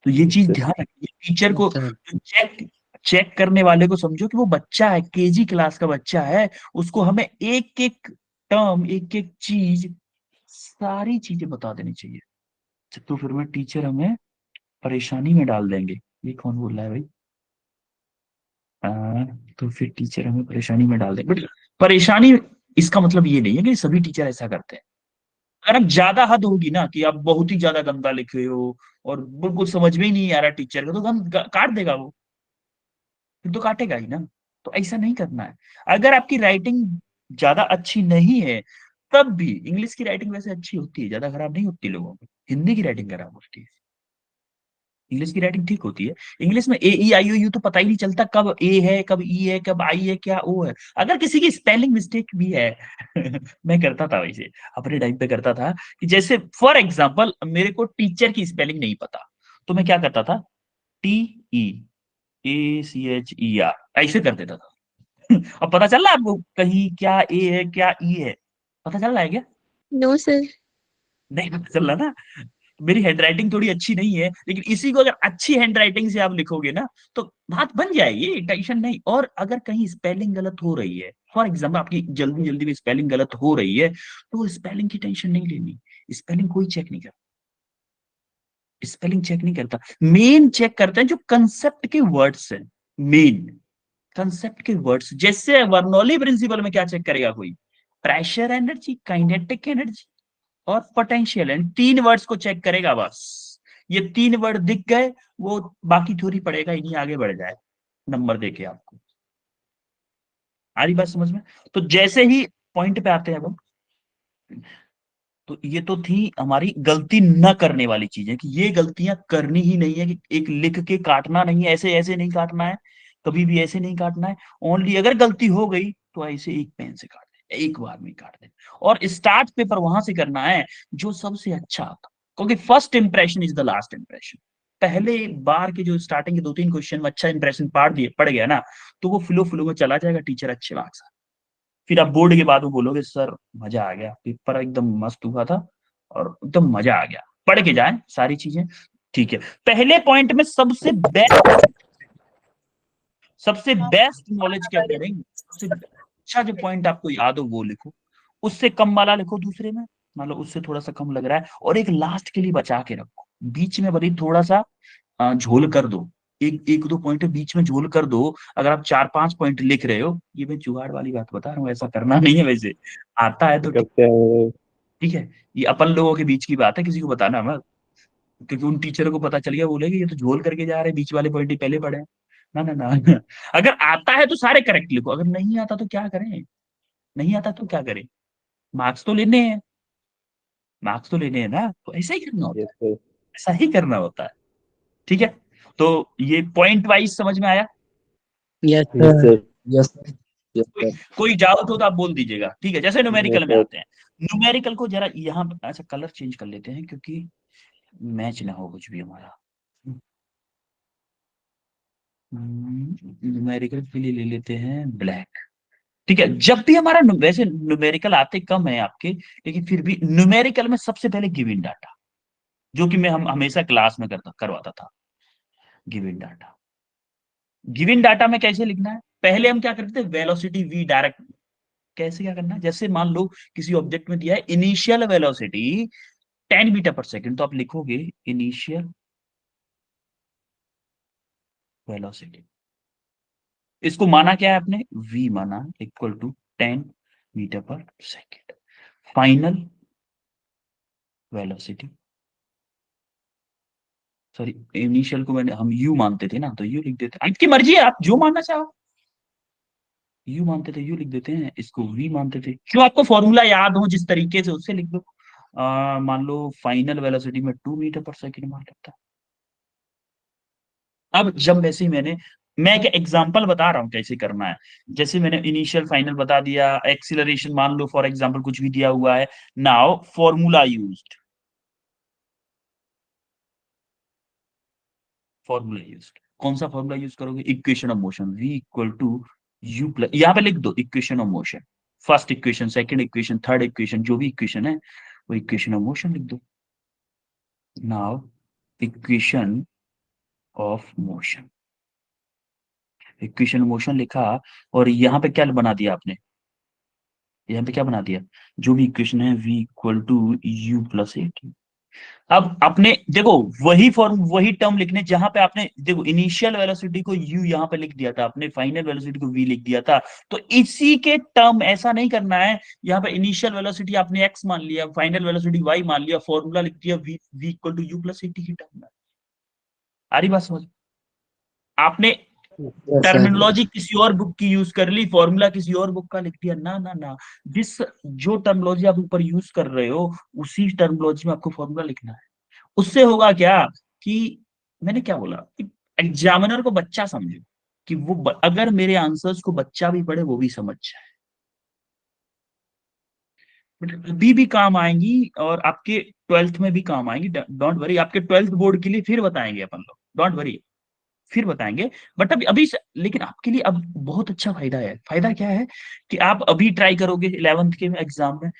तो ये यस चीज सर। ध्यान रखिए, टीचर यस को सर। चेक चेक करने वाले को समझो कि वो बच्चा है, केजी क्लास का बच्चा है, उसको हमें एक एक टर्म, एक एक चीज, सारी चीजें बता देनी चाहिए। तो फिर में टीचर हमें परेशानी में डाल देंगे। ये कौन बोल रहा है भाई? आ, तो फिर टीचर हमें परेशानी में डाल देंगे, बट परेशानी इसका मतलब ये नहीं है कि सभी टीचर ऐसा करते हैं। अगर अब ज्यादा हद होगी ना कि आप बहुत ही ज्यादा गंदा लिख रहे हो और बिल्कुल समझ में ही नहीं आ रहा टीचर का, तो काट देगा वो, फिर तो काटेगा ही ना। तो ऐसा नहीं करना है। अगर आपकी राइटिंग ज्यादा अच्छी नहीं है, तब भी इंग्लिश की राइटिंग वैसे अच्छी होती है, ज्यादा खराब नहीं होती लोगों की, हिंदी की राइटिंग खराब होती है, इंग्लिश की राइटिंग ठीक होती है। इंग्लिश में ए ई आई ओ यू तो पता ही नहीं चलता कब ए है, कब ई है, कब आई है, क्या ओ है। अगर किसी की स्पेलिंग मिस्टेक भी है मैं करता था वैसे, अपने टाइम पे करता था, कि जैसे फॉर एग्जाम्पल मेरे को टीचर की स्पेलिंग नहीं पता, तो मैं क्या करता था, टी ई ACHER ऐसे कर देता था। अब पता चल रहा है आपको कहीं क्या ए है क्या ई है? पता चल रहा है क्या? No sir. नहीं पता चल रहा ना। मेरी हैंडराइटिंग थोड़ी अच्छी नहीं है, लेकिन इसी को अगर अच्छी हैंडराइटिंग से आप लिखोगे ना, तो बात बन जाएगी, टेंशन नहीं। और अगर कहीं स्पेलिंग गलत हो रही है, फॉर एग्जाम्पल आपकी जल्दी जल्दी में स्पेलिंग गलत हो रही है, तो स्पेलिंग की टेंशन नहीं लेनी। स्पेलिंग कोई चेक नहीं करता, स्पेलिंग चेक नहीं करता। मेन चेक करते हैं जो कंसेप्ट के वर्ड्स हैं, मेन कंसेप्ट के वर्ड्स। जैसे बर्नौली प्रिंसिपल में क्या चेक करेगा कोई, प्रेशर एनर्जी, काइनेटिक एनर्जी और पोटेंशियल एंड 3 वर्ड्स को चेक करेगा बस। ये 3 वर्ड दिख गए, वो बाकी थ्योरी पढ़ेगा ही नहीं, आगे बढ़ जाए नंबर देके आपको। आ रही बात समझ में? तो जैसे ही पॉइंट पे आते हैं अब हम, तो ये तो थी हमारी गलती न करने वाली चीजें, कि ये गलतियां करनी ही नहीं है, कि एक लिख के काटना नहीं है, ऐसे ऐसे नहीं काटना है, कभी भी ऐसे नहीं काटना है। ओनली अगर गलती हो गई तो ऐसे एक पेन से काट दे, एक बार में काट दे। और स्टार्ट पेपर वहां से करना है जो सबसे अच्छा आता, क्योंकि first impression is the last impression. पहले बार के जो स्टार्टिंग के 2-3 क्वेश्चन में अच्छा इंप्रेशन पड़ गया ना, तो वो फ्लो फ्लो में चला जाएगा, टीचर अच्छे मार्क्स। फिर आप बोर्ड के बाद वो बोलोगे सर मजा आ गया, पेपर एकदम मस्त हुआ था और एकदम मजा आ गया। पढ़ के जाए सारी चीजें, ठीक है। पहले पॉइंट में सबसे बेस्ट नॉलेज के अकॉर्डिंग सबसे अच्छा जो पॉइंट आपको याद हो वो लिखो, उससे कम वाला लिखो दूसरे में, मान लो उससे थोड़ा सा कम लग रहा है, और एक लास्ट के लिए बचा के रखो। बीच में भले थोड़ा सा झोल कर दो, एक एक दो पॉइंट बीच में झोल कर दो। अगर आप 4-5 पॉइंट लिख रहे हो, ये मैं जुगाड़ वाली बात बता रहा हूँ, ऐसा करना नहीं है वैसे, आता है तो ठीक। करते हैं। ठीक है, ये अपन लोगों के बीच की बात है, किसी को बताना मत, क्योंकि उन टीचरों को पता चल गया, बोलेंगे ये तो झोल करके जा रहे हैं, बीच वाले पॉइंट ही पहले पढ़े हैं। ना ना ना अगर आता है तो सारे करेक्ट लिखो, अगर नहीं आता तो क्या करें, नहीं आता तो क्या करें, मार्क्स तो लेने हैं, मार्क्स तो लेने हैं ना, तो ऐसा ही करना होता यस है, सर। ऐसा ही करना होता है। ठीक है, तो ये पॉइंट वाइज समझ में आया? Yes yes sir. Sir. Yes sir. Yes कोई सर। कोई डाउट हो तो आप बोल दीजिएगा। ठीक है, जैसे यस न्यूमेरिकल में सर। आते हैं, न्यूमेरिकल को जरा यहाँ अच्छा कलर चेंज कर लेते हैं, क्योंकि मैच ना हो कुछ भी हमारा। न्यूमेरिकल के लिए ले लेते हैं ब्लैक। ठीक है, जब भी हमारा वैसे न्यूमेरिकल आते कम है आपके, लेकिन फिर भी न्यूमेरिकल में सबसे पहले गिवन डाटा, जो कि मैं हम हमेशा क्लास में करवाता था। गिवन डाटा, गिवन डाटा में कैसे लिखना है, पहले हम क्या करते थे, वेलोसिटी v डायरेक्ट। कैसे क्या करना है, जैसे मान लो किसी ऑब्जेक्ट में दिया है इनिशियल वेलोसिटी 10 मीटर पर सेकंड, तो आप लिखोगे इनिशियल वेलोसिटी, इसको माना क्या है आपने, v माना इक्वल टू 10 मीटर पर second. Final velocity, sorry initial को मैंने हम u मानते थे ना, तो u लिख देते, आपकी मर्जी है, आप जो मानना चाहो, u मानते थे u लिख देते हैं, इसको v मानते थे, क्यों, आपको फॉर्मूला याद हो जिस तरीके से उससे लिख दो। मान लो फाइनल वेलोसिटी में 2 मीटर पर सेकंड मान लेता। अब जब वैसे ही मैं एक एग्जांपल बता रहा हूं कैसे करना है, जैसे मैंने इनिशियल फाइनल बता दिया, एक्सीलरेशन मान लो फॉर एग्जांपल कुछ भी दिया हुआ है, now formula used, formula used, कौन सा फॉर्मूला यूज करोगे, equation of motion v equal to u plus, यहां पे लिख दो equation of motion, first equation, second equation, third equation, जो भी इक्वेशन है वो इक्वेशन ऑफ मोशन लिख दो। Now equation of motion, equation motion लिखा, और यहाँ पे क्या बना दिया आपने, यहाँ पे क्या बना दिया, जो भी इक्वेशन है v equal to u plus a t. अब आपने देखो वही टर्म लिखने, जहां पे आपने देखो इनिशियल वेलोसिटी को u यहाँ पे लिख दिया था आपने, फाइनल वेलोसिटी को v लिख दिया था, तो इसी के टर्म, ऐसा नहीं करना है, यहाँ पे इनिशियल वेलोसिटी आपने x मान लिया, फाइनल वेलोसिटी y मान लिया, फॉर्मूला लिख दिया v equal to u plus a t के टर्म में। आ रही बात समझ, आपने Yes, sir. टर्मिनोलॉजी किसी और बुक की यूज कर ली, फॉर्मूला किसी और बुक का लिख दिया, ना ना ना, जिस जो टर्मिनोलॉजी आप ऊपर यूज कर रहे हो उसी टर्मिनोलॉजी में आपको फॉर्मूला लिखना है। उससे होगा क्या कि मैंने क्या बोला कि एग्जामिनर को बच्चा समझे, कि वो अगर मेरे आंसर्स को बच्चा भी पढ़े वो भी समझ जाए, बट अभी भी काम आएंगी और आपके 12th में भी काम आएंगी, डोंट वरी, आपके 12th बोर्ड के लिए फिर बताएंगे अपन लोग, डोंट वरी, फिर बताएंगे। बट अभी लेकिन आपके लिए अब बहुत अच्छा फायदा है, फायदा क्या है कि आप अभी ट्राई करोगे 11th के एग्जाम में,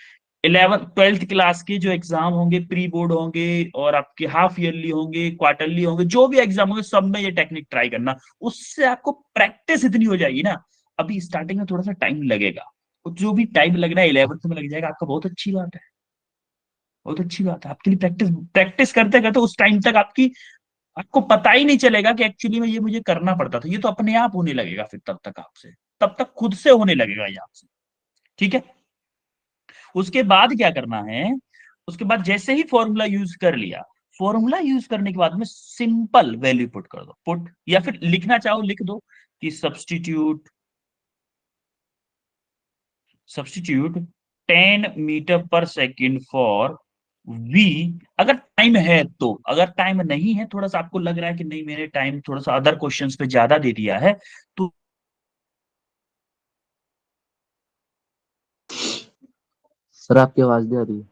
12th क्लास के जो एग्जाम होंगे, प्री बोर्ड होंगे और आपके हाफ ईयरली होंगे, क्वार्टरली होंगे, जो भी एग्जाम होंगे सब में ये टेक्निक ट्राई करना, उससे आपको प्रैक्टिस इतनी हो जाएगी ना। अभी स्टार्टिंग में थोड़ा सा टाइम लगेगा, जो भी टाइम लगना है 11th में लग जाएगा आपका, बहुत अच्छी बात है, बहुत अच्छी बात है आपके लिए। प्रैक्टिस प्रैक्टिस करते करते उस टाइम तक आपको पता ही नहीं चलेगा कि एक्चुअली में ये मुझे करना पड़ता था, ये तो अपने आप होने लगेगा फिर, तब तक आपसे, तब तक खुद से होने लगेगा ये आपसे, ठीक है। उसके बाद क्या करना है, उसके बाद जैसे ही फॉर्मूला यूज कर लिया, फॉर्मूला यूज करने के बाद में सिंपल वैल्यू पुट कर दो, पुट, या फिर लिखना चाहो लिख दो कि सब्सटीट्यूट 10 मीटर पर सेकेंड फॉर v, अगर टाइम है तो, अगर टाइम नहीं है, थोड़ा सा आपको लग रहा है कि नहीं मैंने टाइम थोड़ा सा अदर क्वेश्चंस पे ज्यादा दे दिया है, तो सर आपकी आवाज नहीं आ रही है।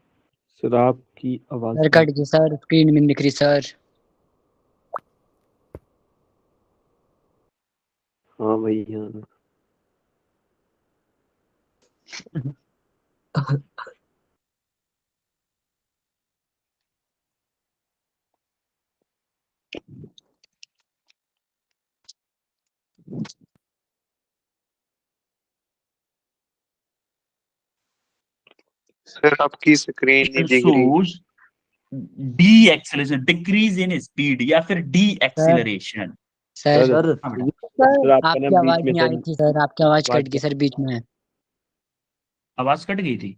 सर आपकी आवाज सर कट गई सर, स्क्रीन में नहीं दिख रही सर। हाँ भाई हाँ। सर आपकी स्क्रीन नहीं दिख रही। Source D acceleration, decrease in speed, या फिर D acceleration. Sir sir sir sir आपका आपकी ना आवाज बीच में नहीं आ रही थी सर, आपकी आवाज कट गई सर बीच में। आवाज कट गई थी,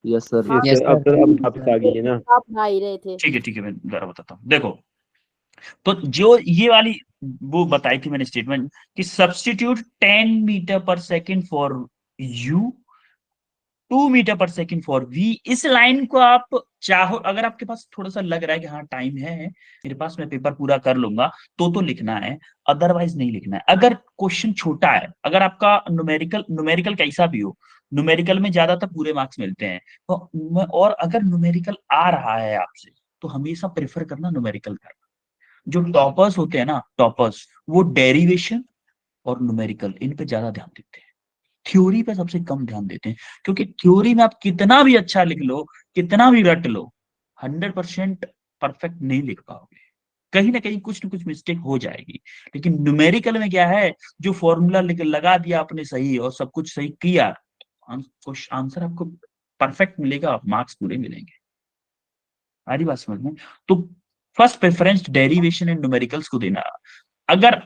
यस सर। ये यस सर अब सर। अब वापस आ गई है ना। आप नहा ही रहे थे। ठीक है मैं जरा बताता हूँ, देखो, तो जो ये वाली वो बताई थी मैंने स्टेटमेंट कि सब्स्टिट्यूट 10 मीटर पर सेकेंड फॉर u, 2 मीटर पर सेकेंड फॉर v, इस लाइन को आप चाहो, अगर आपके पास थोड़ा सा लग रहा है कि हाँ टाइम है मेरे पास, मैं पेपर पूरा कर लूंगा, तो लिखना है, अदरवाइज नहीं लिखना है। अगर क्वेश्चन छोटा है, अगर आपका न्यूमेरिकल कैसा भी हो, न्यूमेरिकल में ज्यादातर पूरे मार्क्स मिलते हैं, तो और अगर न्यूमेरिकल आ रहा है आपसे, तो हमेशा प्रेफर करना न्यूमेरिकल करना। जो टॉपर्स होते हैं ना, टॉपर्स, वो डेरिवेशन और न्यूमेरिकल इन पे ज्यादा ध्यान देते हैं, थ्योरी पे सबसे कम ध्यान देते हैं, क्योंकि थ्योरी में आप कितना भी अच्छा लिख लो, कितना भी रट लो, 100% परफेक्ट नहीं लिख पाओगे, कहीं ना कहीं कुछ ना कुछ मिस्टेक हो जाएगी। लेकिन न्यूमेरिकल में क्या है, जो फॉर्मूला लगा दिया आपने सही और सब कुछ सही किया, आंसर आपको परफेक्ट मिलेगा, मार्क्स पूरे मिलेंगे। आ रही बात समझ में? तो first preference derivation and numericals को देना। अगर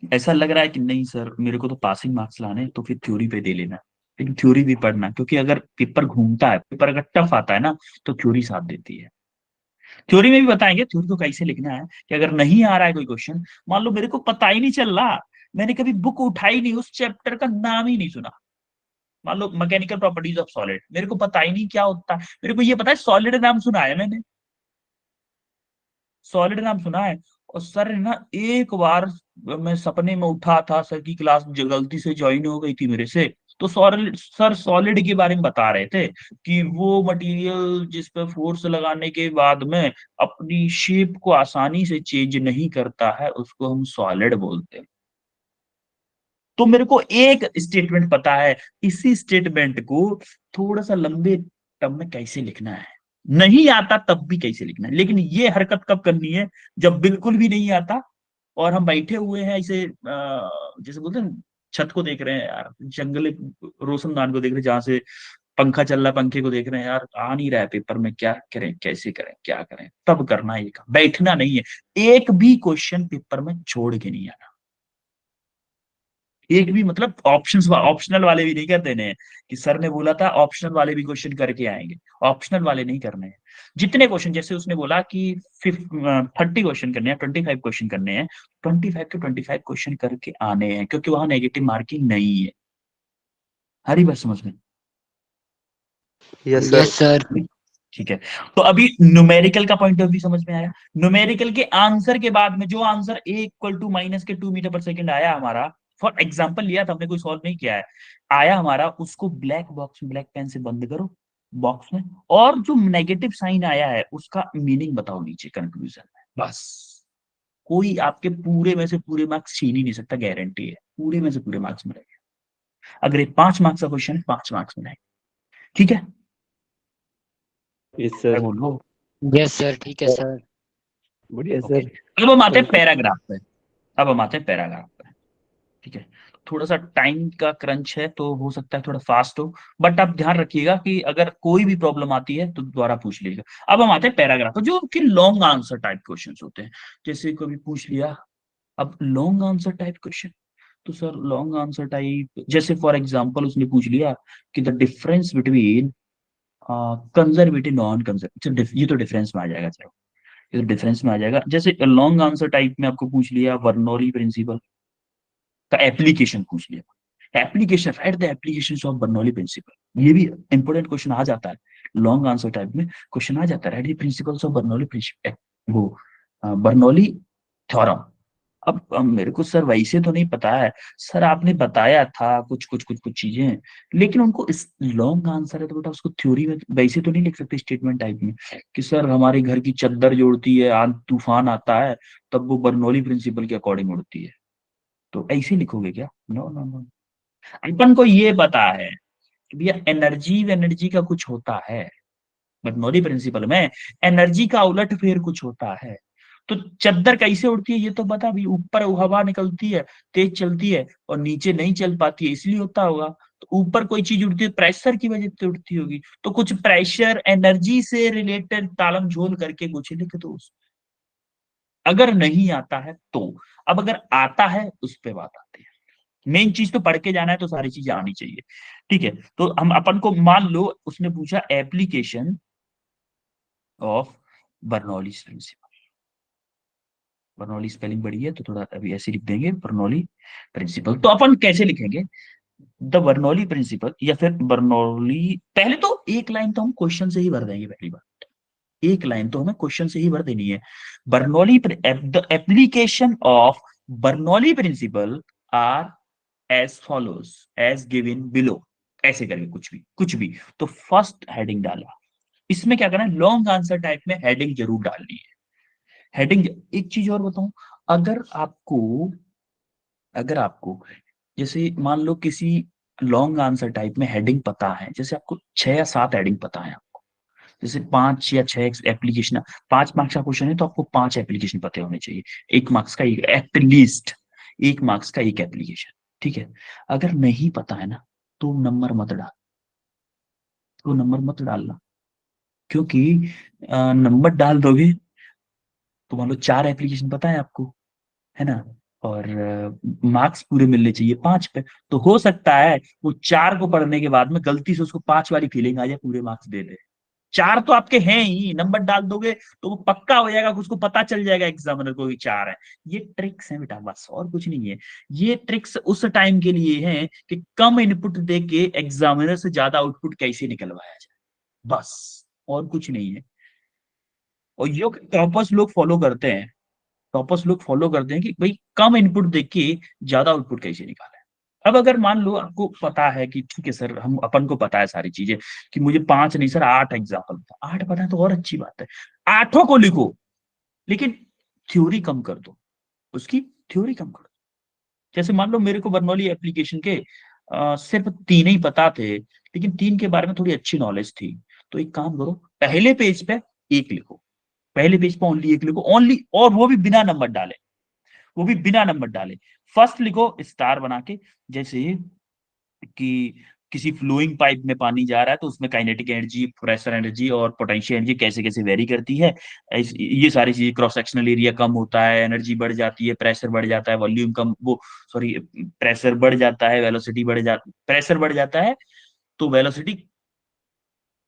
ऐसा लग रहा है कि नहीं सर मेरे को तो पासिंग मार्क्स लाने हैं, तो फिर थ्योरी पे दे लेना, लेकिन थ्योरी भी पढ़ना, क्योंकि अगर पेपर घूमता है, पेपर अगर टफ आता है ना, तो थ्योरी साथ देती है। थ्योरी में भी बताएंगे थ्योरी को कैसे लिखना है, कि अगर नहीं आ रहा है कोई क्वेश्चन, मान लो मेरे को पता ही नहीं चल रहा, मैंने कभी बुक उठाई नहीं, उस चैप्टर का नाम ही नहीं सुना, मान लो मैकेनिकल प्रॉपर्टीज ऑफ सॉलिड, मेरे को पता ही नहीं क्या होता है, मेरे को ये पता है सॉलिड नाम सुना है मैंने, सॉलिड नाम सुना है, और सर ने ना एक बार, मैं सपने में उठा था, सर की क्लास गलती से ज्वाइन हो गई थी मेरे से, तो सॉलिड, सर सॉलिड के बारे में बता रहे थे कि वो मटेरियल जिस पे फोर्स लगाने के बाद में अपनी शेप को आसानी से चेंज नहीं करता है, उसको हम सॉलिड बोलते हैं। तो मेरे को एक स्टेटमेंट पता है, इसी स्टेटमेंट को थोड़ा सा लंबे टर्म में कैसे लिखना है, नहीं आता तब भी कैसे लिखना है। लेकिन ये हरकत कब करनी है, जब बिल्कुल भी नहीं आता और हम बैठे हुए हैं ऐसे, जैसे बोलते हैं छत को देख रहे हैं यार, जंगल रोशनदान को देख रहे हैं, जहां से पंखा चल रहा है, पंखे को देख रहे हैं यार, आ नहीं रहा है पेपर में, क्या करें, कैसे करें, क्या करें, तब करना है ये काम, बैठना नहीं है। एक भी क्वेश्चन पेपर में छोड़ के नहीं आना, एक भी, मतलब ऑप्शनल वाले भी नहीं कर देने हैं, कि सर ने बोला था ऑप्शनल वाले भी क्वेश्चन करके आएंगे, ऑप्शनल वाले नहीं करने हैं। जितने क्वेश्चन, जैसे उसने बोला कि 30 क्वेश्चन करने हैं, 25 क्वेश्चन करने हैं, 25 के 25 क्वेश्चन करके आने हैं, क्योंकि वहां नेगेटिव मार्किंग नहीं है। हरी बात समझ में? Yes sir. Yes sir. ठीक है, तो अभी न्यूमेरिकल का पॉइंट ऑफ व्यू समझ में आया। न्यूमेरिकल के आंसर के बाद में जो आंसर A = -2 मीटर पर सेकंड आया हमारा, फॉर एग्जांपल लिया था हमने, कोई सॉल्व नहीं किया है, आया हमारा, उसको ब्लैक बॉक्स में ब्लैक पेन से बंद करो बॉक्स में, और जो नेगेटिव साइन आया है उसका मीनिंग बताओ नीचे कंक्लूजन में, बस। कोई आपके पूरे में से पूरे मार्क्स छीन ही नहीं सकता, गारंटी है, पूरे में से पूरे मार्क्स मिलेंगे। अगर ये 5 मार्क्स का क्वेश्चन है, 5 मार्क्स मिलेंगे। ठीक है, यस मैं सर। बोल रहा हूँ। यस सर, ठीक है सर। बढ़िया ओके, सर। अब हम आते हैं पैराग्राफ पे, अब हम आते हैं पैराग्राफ पे। ठीक है, थोड़ा सा टाइम का क्रंच है, तो हो सकता है थोड़ा फास्ट हो, बट आप ध्यान रखिएगा कि अगर कोई भी प्रॉब्लम आती है तो दोबारा पूछ लीजिएगा। अब हम आते हैं पैराग्राफ, जो कि लॉन्ग आंसर टाइप क्वेश्चंस होते हैं, जैसे कभी पूछ लिया, अब लॉन्ग आंसर टाइप क्वेश्चन, तो सर लॉन्ग आंसर टाइप, जैसे फॉर एग्जांपल उसने पूछ लिया कि the difference between conservative non conservative, ये तो डिफरेंस में आ जाएगा, चलो ये तो डिफरेंस में आ जाएगा। जैसे लॉन्ग आंसर टाइप में आपको पूछ लिया बर्नौली प्रिंसिपल का एप्लीकेशन पूछ लिया, application, write the application of Bernoulli principle, ये भी इंपोर्टेंट क्वेश्चन आ जाता है, लॉन्ग आंसर टाइप में क्वेश्चन आ जाता है, write the principles of Bernoulli principle, वो बर्नौली थ्योरम। अब मेरे को सर वैसे तो नहीं पता है, सर आपने बताया था कुछ चीजें, लेकिन उनको इस लॉन्ग आंसर है तो बेटा उसको थ्योरी में वैसे तो नहीं लिख सकते स्टेटमेंट टाइप में, कि सर हमारे घर की चद्दर जो उड़ती है, आंध तूफान आता है, तब वो बर्नौली प्रिंसिपल के अकॉर्डिंग उड़ती है, तो ऐसे लिखोगे क्या? नो नो नो, अपन को ये पता है कि भैया एनर्जी का कुछ होता है, बर्नौली प्रिंसिपल में एनर्जी का उलट फेर कुछ होता है। तो चद्दर कैसे उड़ती है ये तो बता भी, ऊपर हवा निकलती है, तेज चलती है, और नीचे नहीं चल पाती है, इसलिए होता होगा। तो ऊपर कोई चीज उड़ती है प्रेशर की वजह से उड़ती होगी, तो कुछ प्रेशर एनर्जी से रिलेटेड तालम झोल करके कुछ लिख दो, अगर नहीं आता है तो। अब अगर आता है उस पे बात आती है, मेन चीज तो पढ़ के जाना है, तो सारी चीजें आनी चाहिए। ठीक है, तो हम अपन को मान लो उसने पूछा application of Bernoulli principle, Bernoulli spelling बड़ी है तो थोड़ा अभी ऐसे लिख देंगे बर्नौली प्रिंसिपल, तो अपन कैसे लिखेंगे द बर्नौली प्रिंसिपल, या फिर बर्नौली, पहले तो एक लाइन तो हम क्वेश्चन से ही भर देंगे, पहली बात, एक लाइन तो हमें क्वेश्चन से ही भर देनी है, Bernoulli the application of Bernoulli principle are as follows as given below, ऐसे करके कुछ भी तो फर्स्ट हेडिंग डाला। इसमें क्या करना है, लॉन्ग आंसर टाइप में हेडिंग जरूर डालनी है, हेडिंग। एक चीज और बताऊं, अगर आपको अगर आपको जैसे मान लो किसी लॉन्ग आंसर टाइप में हेडिंग पता है, जैसे आपको 6 या 7 हेडिंग पता है आपको, जैसे 5 या 6 एप्लीकेशन, 5 मार्क्स का क्वेश्चन है तो आपको 5 एप्लीकेशन पते होने चाहिए। 1 मार्क्स का एटलीस्ट 1 मार्क्स का एक एप्लीकेशन, ठीक है। अगर नहीं पता है ना तो नंबर मत डाल, तो नंबर मत डालना, क्योंकि नंबर डाल दोगे तो मान लो 4 एप्लीकेशन पता है आपको, है ना, और मार्क्स पूरे मिलने चाहिए 5 पे, तो हो सकता है वो 4 को पढ़ने के बाद में गलती से उसको 5 वाली फीलिंग आ जाए, पूरे मार्क्स दे दे। 4 तो आपके हैं ही, नंबर डाल दोगे तो वो पक्का हो जाएगा, उसको पता चल जाएगा एग्जामिनर को कि 4 है। ये ट्रिक्स है बेटा, बस और कुछ नहीं है। ये ट्रिक्स उस टाइम के लिए हैं कि कम इनपुट दे के एग्जामिनर से ज्यादा आउटपुट कैसे निकलवाया जाए, बस, और कुछ नहीं है। और ये टॉपर्स लोग फॉलो करते हैं, टॉपर्स लोग फॉलो करते हैं कि भाई कम इनपुट देख के ज्यादा आउटपुट कैसे निकाले। अब अगर मान लो आपको पता है कि ठीक है सर, हम अपन को पता है सारी चीजें, कि मुझे 5 नहीं सर 8 एग्जाम्पल, 8 पता है तो और अच्छी बात है, 8 को लिखो, लेकिन थ्योरी कम कर दो, उसकी थ्योरी कम कर दो। जैसे मान लो मेरे को बर्नौली एप्लीकेशन के सिर्फ 3 ही पता थे, लेकिन 3 के बारे में थोड़ी अच्छी नॉलेज थी, तो एक काम करो, पहले पेज पे 1 लिखो, पहले पेज पे ओनली 1 लिखो, ओनली, और वो भी बिना नंबर डाले, वो भी बिना नंबर डाले। फर्स्ट लिखो स्टार बना के, जैसे कि किसी फ्लोइंग पाइप में पानी जा रहा है तो उसमें काइनेटिक एनर्जी, प्रेशर एनर्जी और पोटेंशियल एनर्जी कैसे कैसे वेरी करती है, ये सारी चीजें, क्रॉस सेक्शनल एरिया कम होता है, एनर्जी बढ़ जाती है, प्रेशर बढ़ जाता है, वॉल्यूम कम, वो सॉरी, प्रेशर बढ़ जाता है, वेलोसिटी बढ़ जाती, प्रेशर बढ़ जाता है तो वेलोसिटी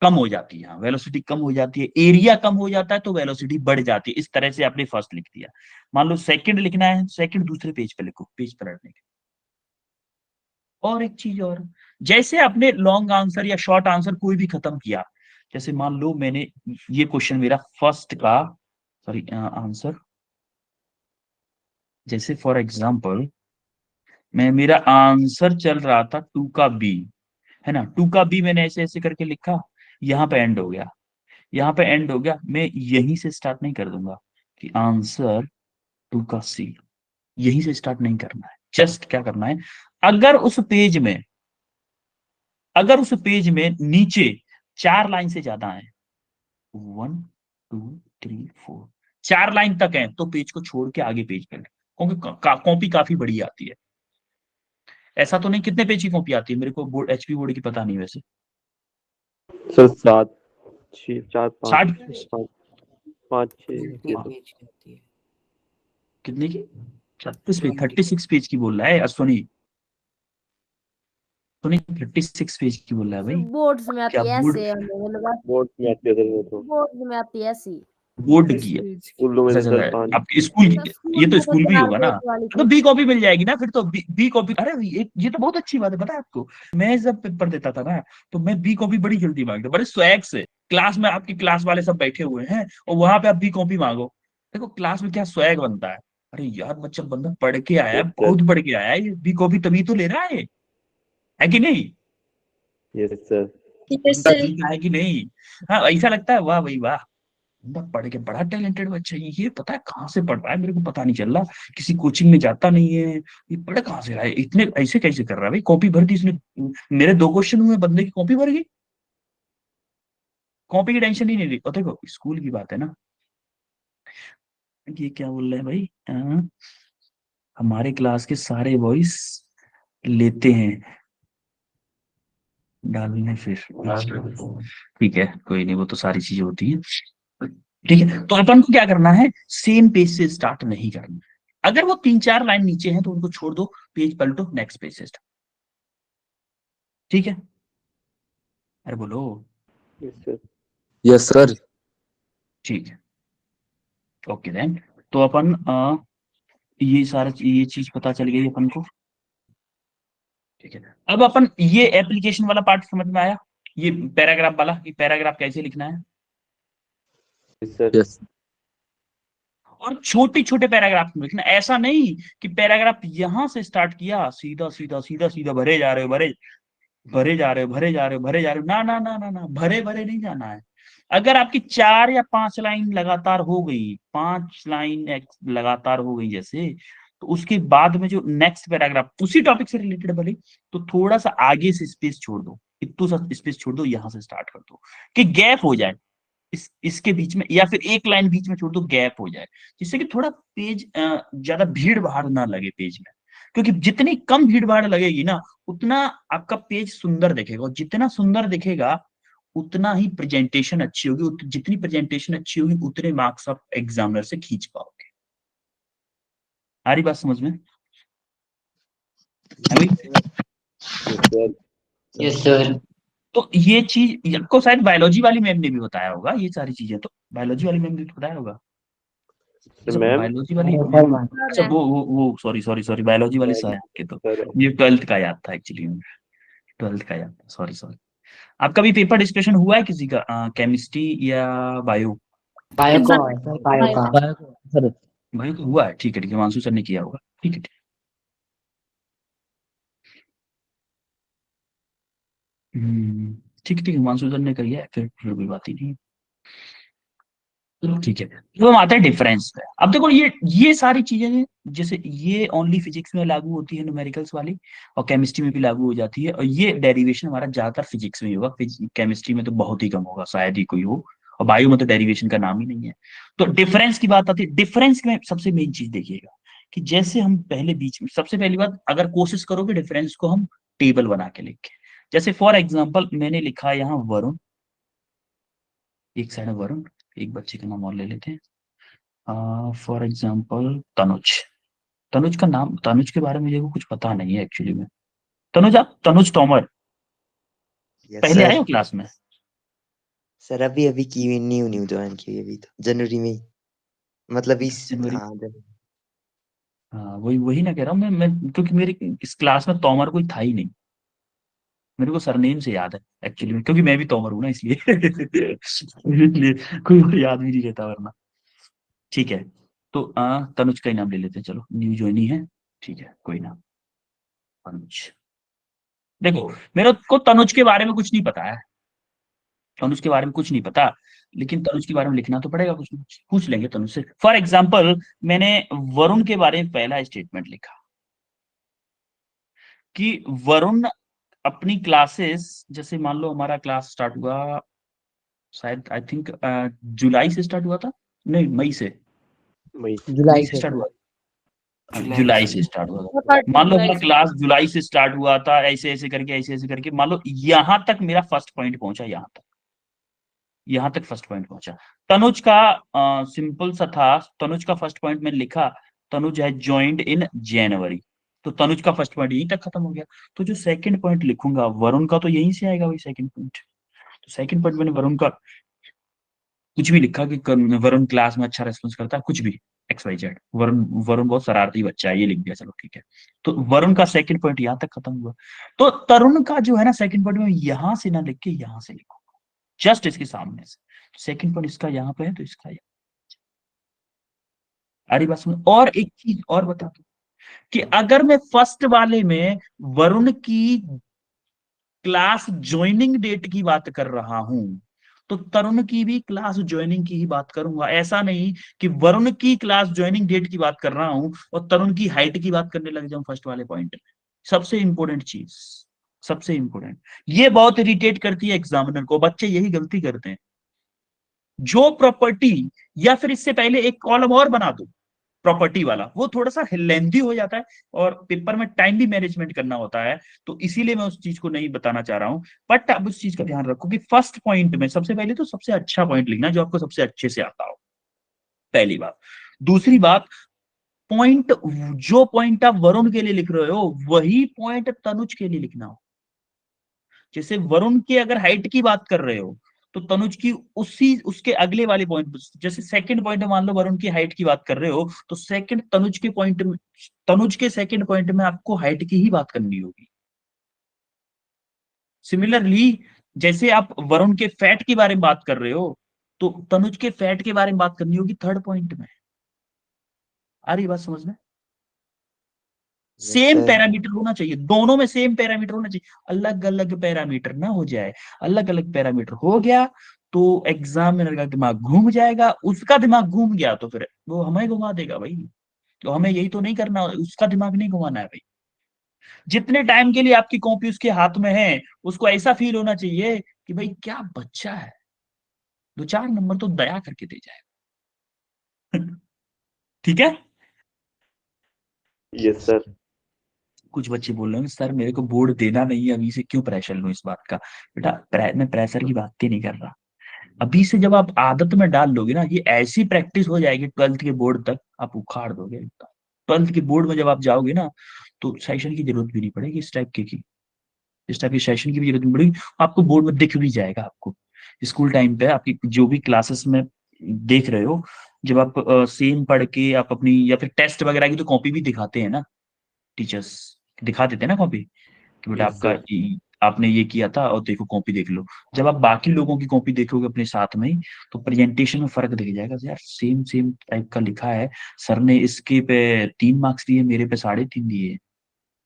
कम हो जाती है, वेलोसिटी कम हो जाती है, एरिया कम हो जाता है तो वेलोसिटी बढ़ जाती है। इस तरह से आपने फर्स्ट लिख दिया। मान लो सेकंड लिखना है, सेकंड दूसरे पेज पे लिखो, पेज पलटने के। और एक चीज और, जैसे आपने लॉन्ग आंसर या शॉर्ट आंसर कोई भी खत्म किया, जैसे मान लो मैंने ये क्वेश्चन मेरा फर्स्ट का, सॉरी, आंसर, जैसे फॉर एग्जांपल मैं, मेरा आंसर चल रहा था 2 का बी, है ना, 2 का बी मैंने ऐसे ऐसे करके लिखा, यहाँ पे एंड हो गया, यहाँ पे एंड हो गया। मैं यहीं से स्टार्ट नहीं कर दूंगा कि आंसर 2 का सी, यहीं से स्टार्ट नहीं करना है। जस्ट क्या करना है, अगर उस पेज में, अगर उस पेज में नीचे 4 लाइन से ज्यादा है, 1 2 3 4, 4 लाइन तक है, तो पेज को छोड़ के आगे पेज पे, क्योंकि कॉपी काफी बड़ी आती है। ऐसा तो नहीं, कितने पेज की कॉपी आती है मेरे को, बोर्ड, एचपी बोर्ड की पता नहीं वैसे, सर 7 6 4 5 60 5 6 कितने की, 36 पेज, 36 पेज की बोल रहा है अश्वनी, तो 36 पेज की बोल रहा है भाई। बोर्ड्स में क्या आती है बोर्ड, ऐसे, हमें लगा बोर्ड में आती है सर वो तो, बोर्ड में आती है ऐसी। बोर्ड की है, स्कूलों में अच्छा तो सर अच्छा, 5। आपके स्कूल की, ये स्कूल तो में स्कूल तो में ही 4 होगा ना, पेज वाली तो थी। बी कॉपी मिल जाएगी ना फिर तो, बी कॉपी, अरे ये तो बहुत अच्छी बात है, पता है आपको, मैं जब पेपर देता था ना तो मैं बी कॉपी बड़ी जल्दी मांगता, बड़े स्वैग से, क्लास में आपकी क्लास वाले सब बैठे हुए हैं और वहां पे आप बी कॉपी मांगो, देखो क्लास में क्या स्वैग बनता है, अरे यार बच्चा, बंदा पढ़ के आया है, यस सर, बहुत पढ़ के आया है, ये बी कॉपी तभी तो ले रहा है कि नहीं, यस सर, बंदा जीता है कि नहीं। हाँ, ऐसा लगता है, वाह भाई वाह, बंदा पढ़ के बड़ा टैलेंटेड बच्चा है, ये पता है कहाँ से पढ़ रहा है, मेरे को पता नहीं चल रहा, किसी कोचिंग में जाता नहीं है, ये पढ़ कहाँ से रहा है, इतने ऐसे कैसे कर रहा है भाई, कॉपी भर दी इसने, मेरे 2 क्वेश्चन हुए, बंदे की कॉपी भर गई, कॉपी की टेंशन ही नहीं ली। और देखो स्कूल की बात है ना, ये क्या बोल रहे हैं भाई, हमारे क्लास के सारे बॉयज लेते हैं डालने, फिर ठीक है, कोई नहीं, वो तो सारी चीजें होती हैं, ठीक है। तो अपन को क्या करना है, सेम पेज से स्टार्ट नहीं करना है, अगर वो 3 4 लाइन नीचे हैं तो उनको छोड़ दो, पेज पलटो, नेक्स्ट पेज से स्टार्ट, ठीक है। अरे बोलो, यस सर, यस सर। ठीक है, ओके देन। तो अपन ये सारा ये चीज पता चल गई अपन को, ठीक है। अब अपन ये एप्लीकेशन वाला पार्ट समझ में आया, ये पैराग्राफ वाला, ये पैराग्राफ कैसे लिखना है, यस सर, यस और छोटे छोटे पैराग्राफ में लिखना, ऐसा नहीं कि पैराग्राफ यहां से स्टार्ट किया, सीधा सीधा सीधा सीधा भरे जा रहे हो, भरे भरे जा रहे हो, भरे जा रहे हो, भरे जा रहे हो, ना ना ना ना ना, भरे भरे नहीं जाना है। अगर आपकी 4 या 5 लाइन लगातार हो गई, 5 लाइन लगातार हो गई जैसे, तो उसके बाद में जो नेक्स्ट पैराग्राफ उसी टॉपिक से रिलेटेड भले, तो थोड़ा सा आगे से स्पेस छोड़ दो, इतना सा स्पेस छोड़ दो, यहां से स्टार्ट कर दो कि गैप हो जाए, इसके बीच में, या फिर एक लाइन बीच में छोड़ दो, गैप हो जाए, जिससे कि थोड़ा पेज ज्यादा भीड़ भाड़ ना लगे पेज में। क्योंकि जितनी कम भीड़ भाड़ लगेगी ना, उतना आपका पेज सुंदर दिखेगा, और जितना सुंदर दिखेगा उतना ही प्रेजेंटेशन अच्छी होगी, जितनी प्रेजेंटेशन अच्छी होगी उतने मार्क्स आप एग्जामिनर से खींच पाओगे। आ रही बात समझ में? है भाई? Yes, sir. Yes sir. तो ये चीज आपको शायद बायोलॉजी वाली मैम ने भी बताया होगा, ये सारी चीजें तो बायोलॉजी वाली मैम ने तो बताया होगा। अच्छा, मैम, बायोलॉजी वाली हाँ, सर, मैम। अच्छा, वो सॉरी सॉरी सॉरी, बायोलॉजी वाली सर आपके तो, सर, ये 12th का याद था एक्चुअली, 12th का याद था, सॉरी सॉरी। आपका भी पेपर डिस्कशन हुआ है किसी का, केमिस्ट्री या बायो? बायो को है सर, बायो का। सर बायो का हुआ है, ठीक है ठीक है, मानसू सर ने किया होगा, ठीक है ठीक है। ठीक है ठीक है, मानसू सर ने किया है, फिर कोई बात ही नहीं है। चलो ठीक है, तो हम आते हैं डिफरेंस पे। अब देखो ये सारी चीजें, जैसे ये ओनली फिजिक्स में लागू होती है न्यूमेरिकल्स वाली, और केमिस्ट्री में भी लागू हो जाती है, और ये डेरिवेशन हमारा ज्यादातर फिजिक्स में ही होगा, केमिस्ट्री में तो बहुत ही कम होगा, शायद ही कोई हो, और बायो में तो डेरिवेशन का नाम ही नहीं है। तो डिफरेंस की बात आती है, डिफरेंस में सबसे मेन चीज देखिएगा कि जैसे हम पहले बीच में, सबसे पहली बात, अगर कोशिश करोगे डिफरेंस को हम टेबल बना के लिखे, जैसे फॉर एग्जाम्पल मैंने लिखा है यहाँ वरुण, एक साइड है वरुण, एक बच्चे का नाम और ले लेते हैं, फॉर एग्जाम्पल तनुज। तनुज का नाम, तनुज के बारे में मुझे कुछ पता नहीं है एक्चुअली में। तनुज, आप तनुज तोमर यस पहले आए सर। हो क्लास में? सर अभी अभी की हुई, न्यू न्यू ज्वाइन की हुई, अभी तो जनवरी में ही। मतलब इस जनवरी? हाँ जनवरी। हाँ, वही वही ना कह रहा हूँ मैं, क्योंकि मेरी इस क्लास में तोमर कोई था ही नहीं, मेरे को सरनेम से याद है एक्चुअली में, क्योंकि मैं भी तोमर हूँ ना, इसलिए इसलिए कोई और याद भी नहीं रहता वरना। ठीक है, तो तनुज का ही नाम ले लेते हैं, चलो न्यू ज्वाइनी है, ठीक है कोई ना, तनुज। देखो, मेरे को तनुज के बारे में कुछ नहीं पता है, तनुज के बारे में कुछ नहीं पता, लेकिन तनुज के बारे में लिखना तो पड़ेगा, कुछ ना कुछ पूछ लेंगे तनुज से। फॉर एग्जाम्पल मैंने वरुण के बारे में पहला स्टेटमेंट लिखा कि वरुण अपनी क्लासेस, जैसे मान लो हमारा क्लास स्टार्ट हुआ शायद, आई थिंक जुलाई से स्टार्ट हुआ था, नहीं मई से, मई मई जुलाई से से स्टार्ट सर। हुआ, जुलाई से स्टार्ट हुआ था, मान लो हमारा क्लास जुलाई से स्टार्ट हुआ था, ऐसे ऐसे करके मान लो यहाँ तक मेरा फर्स्ट पॉइंट पहुंचा, यहाँ तक फर्स्ट पॉइंट पहुंचा। तनुज का सिंपल सा था, तनुज का फर्स्ट पॉइंट मैंने लिखा, तनुज है ज्वाइंट इन जनवरी, तो तनुज का फर्स्ट पॉइंट यहीं तक खत्म हो गया। तो जो सेकंड पॉइंट लिखूंगा वरुण का, तो यहीं से आएगा वही सेकंड पॉइंट। तो सेकंड पॉइंट मैंने वरुण का कुछ भी लिखा कि वरुण क्लास में अच्छा रेस्पॉन्स करता है, कुछ भी X Y Z, Varun Varun बहुत शरारती बच्चा है, ये लिख दिया, चलो ठीक है। तो वरुण का सेकंड पॉइंट यहाँ तक खत्म हुआ। तो तरुण का जो है ना सेकंड पॉइंट में यहां से ना लिख के यहां से लिखो, जस्ट इसके सामने से। सेकंड पॉइंट इसका यहाँ पे है, तो इसका यहाँ। अरे बस में और एक चीज और बता दूं कि अगर मैं फर्स्ट वाले में वरुण की क्लास ज्वाइनिंग डेट की बात कर रहा हूं, तो तरुण की भी क्लास ज्वाइनिंग की ही बात करूंगा। ऐसा नहीं कि वरुण की क्लास ज्वाइनिंग डेट की बात कर रहा हूं और तरुण की हाइट की बात करने लग जाऊं फर्स्ट वाले पॉइंट में। सबसे इंपॉर्टेंट चीज, सबसे इंपॉर्टेंट, ये बहुत इरिटेट करती है एग्जामिनर को, बच्चे यही गलती करते हैं। जो प्रॉपर्टी, या फिर इससे पहले एक कॉलम और बना दो प्रॉपर्टी वाला, वो थोड़ा सा लेंथी हो जाता है और पेपर में टाइम भी मैनेजमेंट करना होता है, तो इसीलिए मैं उस चीज को नहीं बताना चाह रहा हूं। बट अब उस चीज का ध्यान रखो कि फर्स्ट पॉइंट में सबसे पहले तो सबसे अच्छा पॉइंट लिखना जो आपको सबसे अच्छे से आता हो, पहली बात। दूसरी बात, पॉइंट, जो पॉइंट आप वरुण के लिए लिख रहे हो वही पॉइंट तनुज के लिए लिखना हो। जैसे वरुण की अगर हाइट की बात कर रहे हो, तो तनुज की उसी उसके अगले वाले पॉइंट, जैसे सेकंड पॉइंट में मान लो वरुण की हाइट की बात कर रहे हो, तो सेकंड तनुज के पॉइंट में, तनुज के सेकंड पॉइंट में आपको हाइट की ही बात करनी होगी। सिमिलरली, जैसे आप वरुण के फैट के बारे में बात कर रहे हो, तो तनुज के फैट के बारे में बात करनी होगी थर्ड पॉइंट में। आ रही बात समझ में? Yes same sir. पैरामीटर होना चाहिए, दोनों में सेम पैरामीटर होना चाहिए, अलग अलग पैरामीटर ना हो जाए। अलग अलग पैरामीटर हो गया तो एग्जामिनर का दिमाग घूम जाएगा, उसका दिमाग घूम गया तो फिर वो हमें घुमा देगा भाई। तो हमें यही तो नहीं करना, उसका दिमाग नहीं घुमाना है भाई। जितने टाइम के लिए आपकी कॉपी उसके हाथ में है, उसको ऐसा फील होना चाहिए कि भाई क्या बच्चा है, 2-4 नंबर तो दया करके दे जाएगा। ठीक है। Yes sir. कुछ बच्चे बोल रहे हैं सर मेरे को बोर्ड देना नहीं है, अभी से क्यों प्रेशर लूं इस बात का। बेटा मैं प्रेशर की बात ही नहीं कर रहा। अभी से जब आप आदत में डाल लोगे ना, ये ऐसी प्रैक्टिस हो जाएगी 12th के बोर्ड तक आप उखाड़ दोगे। 12th के बोर्ड में जब आप जाओगे ना, तो सेशन की जरूरत भी नहीं पड़ेगी इस टाइप की सेशन की भी जरूरत नहीं पड़ेगी। आपको बोर्ड में दिख भी जाएगा। आपको स्कूल टाइम पे आपकी जो भी क्लासेस में देख रहे हो, जब आप सेम पढ़ के आप अपनी या फिर टेस्ट वगैरह की तो कॉपी भी दिखाते हैं ना, टीचर्स दिखा देते हैं ना कॉपी कि बेटा यस सर। आपने ये किया था और देखो कॉपी देख लो। जब आप बाकी लोगों की कॉपी देखोगे अपने साथ में ही, तो प्रेजेंटेशन में फर्क दिख जाएगा यार, सेम सेम टाइप का लिखा है। सर ने इसके पे 3 मार्क्स दिए, मेरे पे 3.5 दिए,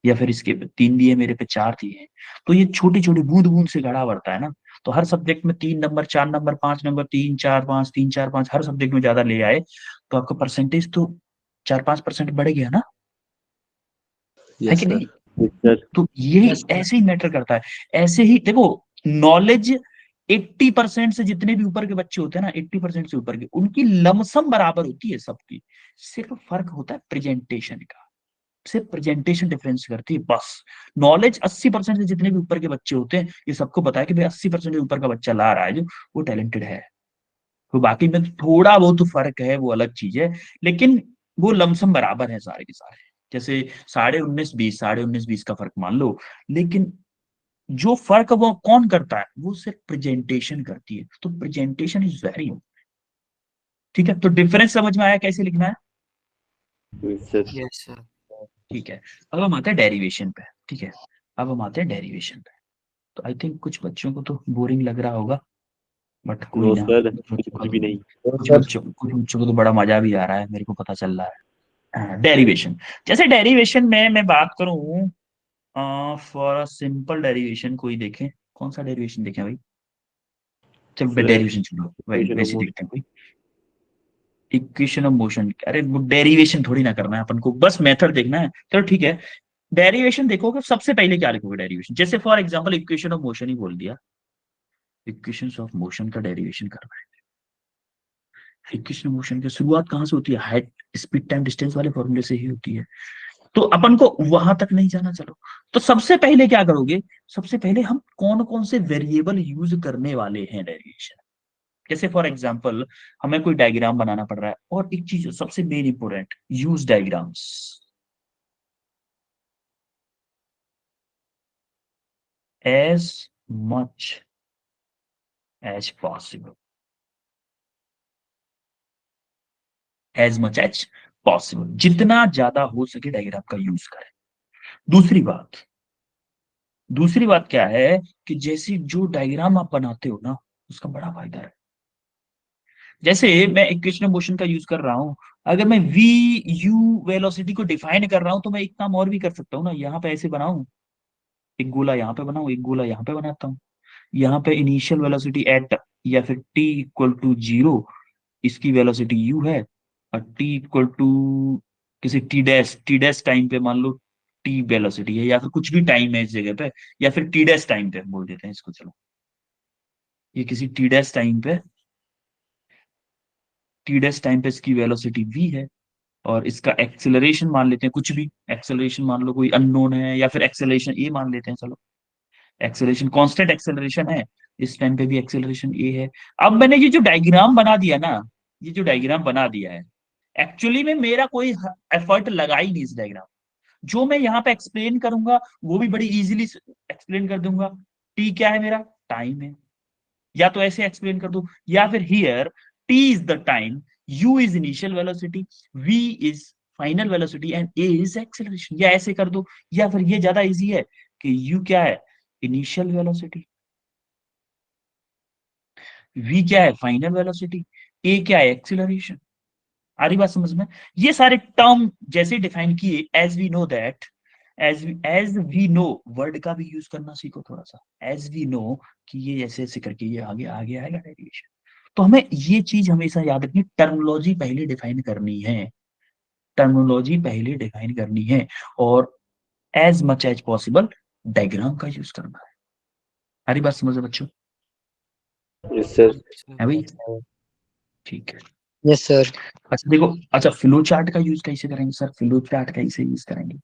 या फिर इसके पे 3 दिए, मेरे पे 4 दिए। तो ये छोटी छोटी बूंद बूंद से घड़ा बढ़ता है ना। तो हर सब्जेक्ट में 3 नंबर, 4 नंबर, 5 नंबर, 3-4-5, 3-4-5 हर सब्जेक्ट में ज्यादा ले आए, तो आपका परसेंटेज तो 4-5% बढ़ गया ना, है यस कि सर। नहीं। Yes sir. तो यही Yes, sir. ऐसे ही मैटर करता है। ऐसे ही देखो, नॉलेज 80% से जितने भी ऊपर के बच्चे होते हैं ना, 80% से ऊपर के, उनकी लमसम बराबर होती है सबकी। सिर्फ फर्क होता है प्रेजेंटेशन का। सिर्फ प्रेजेंटेशन डिफरेंस करती है बस। नॉलेज 80% से जितने भी ऊपर के बच्चे होते हैं, ये सबको पता है कि भाई 80% से ऊपर का बच्चा ला रहा है जो, वो टैलेंटेड है। तो बाकी में थोड़ा बहुत फर्क है, वो अलग चीज है। लेकिन वो लमसम बराबर है सारे के सारे। जैसे 19.5-20, 19.5 का फर्क मान लो। लेकिन जो फर्क वो कौन करता है, वो सिर्फ प्रेजेंटेशन करती है। तो प्रेजेंटेशन इज वेरी, ठीक है। तो डिफरेंस समझ में आया कैसे लिखना है। Yes sir. Yes, sir. ठीक है। अब हम आते हैं डेरिवेशन पे। ठीक है, अब हम आते हैं डेरिवेशन पे। तो आई थिंक कुछ बच्चों को तो बोरिंग लग रहा होगा, बट कोई नो ना, सर, कुछ बच्चों कुछ को भी नहीं। कुछ बच्चों को तो बड़ा मजा भी आ रहा है, मेरे को पता चल रहा है। डेरिवेशन, जैसे डेरिवेशन में मैं बात करूं, फॉर अ सिंपल डेरिवेशन कोई देखे, कौन सा डेरिवेशन देखें भाई। चल सर डेरिवेशन छोड़ो, इक्वेशन ऑफ वैसे मोशन। देखते हैं कोई। इक्वेशन ऑफ मोशन, अरे वो डेरिवेशन थोड़ी ना करना है अपन को, बस मेथड देखना है। चलो ठीक है। डेरिवेशन देखोगे सबसे पहले क्या लिखोगे डेरिवेशन, जैसे for example equation of motion ही बोल दिया। इक्वेशन ऑफ मोशन का डेरिवेशन करना है। इक्वेशन ऑफ मोशन की शुरुआत कहाँ से होती है, हाइट स्पीड टाइम डिस्टेंस वाले फॉर्मूले से ही होती है। तो अपन को वहां तक नहीं जाना। चलो, तो सबसे पहले क्या करोगे, सबसे पहले हम कौन कौन से वेरिएबल यूज करने वाले हैं डेरिवेशन। जैसे फॉर एग्जांपल हमें कोई डायग्राम बनाना पड़ रहा है, और एक चीज सबसे main important, use diagrams as much as possible, as much as possible, जितना ज्यादा हो सके डायग्राम का यूज करें। दूसरी बात, दूसरी बात क्या है कि जैसे जो डायग्राम आप बनाते हो ना, उसका बड़ा फायदा है। जैसे मैं इक्वेशन ऑफ मोशन का यूज कर रहा हूं, अगर मैं वी यू वेलोसिटी को डिफाइन कर रहा हूं, तो मैं एक काम और भी कर सकता हूँ ना, यहाँ पे ऐसे बनाऊं, एक गोला यहाँ पे बनाऊं, एक गोला यहाँ पे बनाता हूँ। यहाँ पे इनिशियल वेलोसिटी एट या फिर टी इक्वल टू 0, इसकी वेलोसिटी यू है, और टी इक्वल टू किसी टी डैश टाइम पे मान लो टी वेलोसिटी है, या फिर कुछ भी टाइम है इस जगह पे, या फिर टी डैश टाइम पे बोल देते हैं इसको। चलो, ये किसी टी डैश टाइम पे, टी डैश टाइम पे इसकी वेलोसिटी वी है, और इसका एक्सेलरेशन मान लेते हैं, कुछ भी एक्सेलरेशन मान लो, कोई अननोन है, या फिर एक्सेलरेशन ए मान लेते हैं। चलो, एक्सेलरेशन कांस्टेंट एक्सेलरेशन है, इस टाइम पे भी एक्सेलरेशन ए है। अब मैंने ये जो डायग्राम बना दिया ना, ये जो डायग्राम बना दिया है, एक्चुअली में मेरा कोई एफर्ट लगा ही नहीं इस डायग्राम। जो मैं यहाँ पे एक्सप्लेन करूंगा वो भी बड़ी इजीली एक्सप्लेन कर दूंगा। टी क्या है, मेरा टाइम है, या तो ऐसे एक्सप्लेन कर दो, या फिर here t is the time, u is initial velocity, v is final velocity, and a is acceleration, या ऐसे कर दो। या फिर ये ज्यादा इजी है कि यू क्या है, इनिशियल वेलोसिटी, वी क्या है, फाइनल वेलोसिटी, ए क्या है, एक्सीलरेशन। आ रही बात समझ में। ये सारे टर्म जैसे डिफाइन किए, as we know that, as we know, word का भी यूज करना सीखो थोड़ा सा। एज वी नो कि ये ऐसे ऐसे करके ये आगे आगे आएगा डेरिवेशन। तो हमें ये चीज हमेशा याद रखनी, टर्मिनोलॉजी पहले डिफाइन करनी है, टर्मिनोलॉजी पहले डिफाइन करनी है, और as much as possible diagram का यूज करना है। हरी बात समझ बच्चों। Yes sir. है भाई? ठीक है। Yes, sir. अच्छा देखो, अच्छा फ्लो चार्ट का यूज कैसे करेंगे सर? फ्लो चार्ट कैसे यूज करेंगे?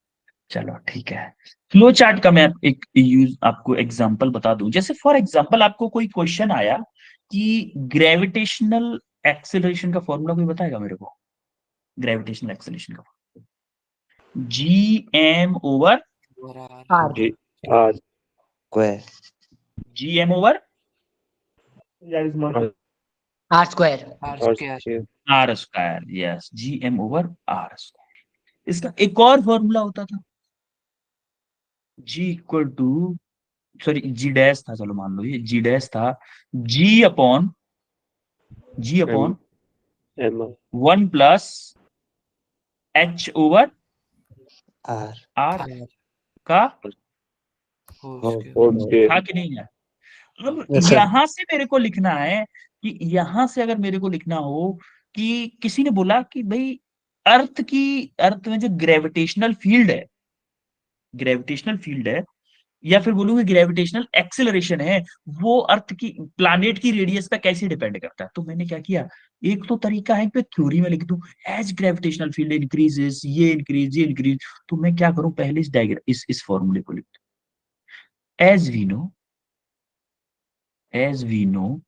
चलो ठीक है। फ्लो चार्ट का मैं एक यूज आपको एग्जांपल बता दूं। जैसे फॉर एग्जांपल आपको कोई क्वेश्चन आया कि ग्रेविटेशनल एक्सेलरेशन का फॉर्मूला कोई बताएगा मेरे को? ग्रेविटेशनल एक्सेलरेशन का GM/r R. G r square GM/r R square. r²। Yes, GM/r²। इसका एक और फॉर्मूला होता था, G equal to, sorry G dash था, चलो मान लो ये G डैश था, G upon M 1 plus H/r r का होल स्क्वायर। था कि नहीं है? अब Yes, sir. यहां से मेरे को लिखना है कि यहां से अगर मेरे को लिखना हो कि किसी ने बोला कि भाई अर्थ में जो ग्रेविटेशनल फील्ड है, या फिर बोलूंगे ग्रेविटेशनल एक्सेलरेशन है, वो अर्थ की प्लैनेट की रेडियस पे कैसे डिपेंड करता है। तो मैंने क्या किया, एक तो तरीका है कि थ्योरी में लिख दूं एज ग्रेविटेशनल फील्ड इंक्रीजेस, ये इंक्रीज। तो मैं क्या करूं, पहले इस डायग्राम इस फॉर्मूले को लिख दूं। As we know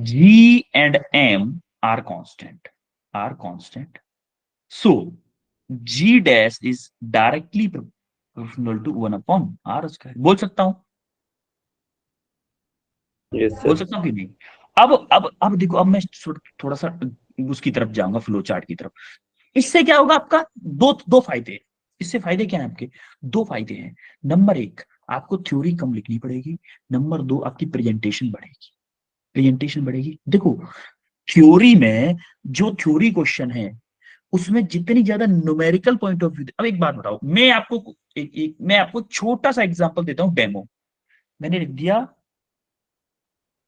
G and M are constant. So G dash is directly proportional to 1/r²। बोल सकता हूं? यस बोल सर। सकता हूं कि नहीं? अब देखो, अब मैं थोड़ा सा उसकी तरफ जाऊंगा, फ्लो चार्ट की तरफ। इससे क्या होगा आपका? दो दो फायदे हैं। इससे फायदे क्या है आपके? दो फायदे हैं। नंबर एक, आपको थ्योरी कम लिखनी पड़ेगी। नंबर दो, आपकी प्रेजेंटेशन बढ़ेगी। देखो, थ्योरी में जो थ्योरी क्वेश्चन है उसमें जितनी ज्यादा न्यूमेरिकल पॉइंट ऑफ व्यू। अब एक बात बताओ, मैं आपको छोटा सा एग्जांपल देता हूं, डेमो। मैंने लिख दिया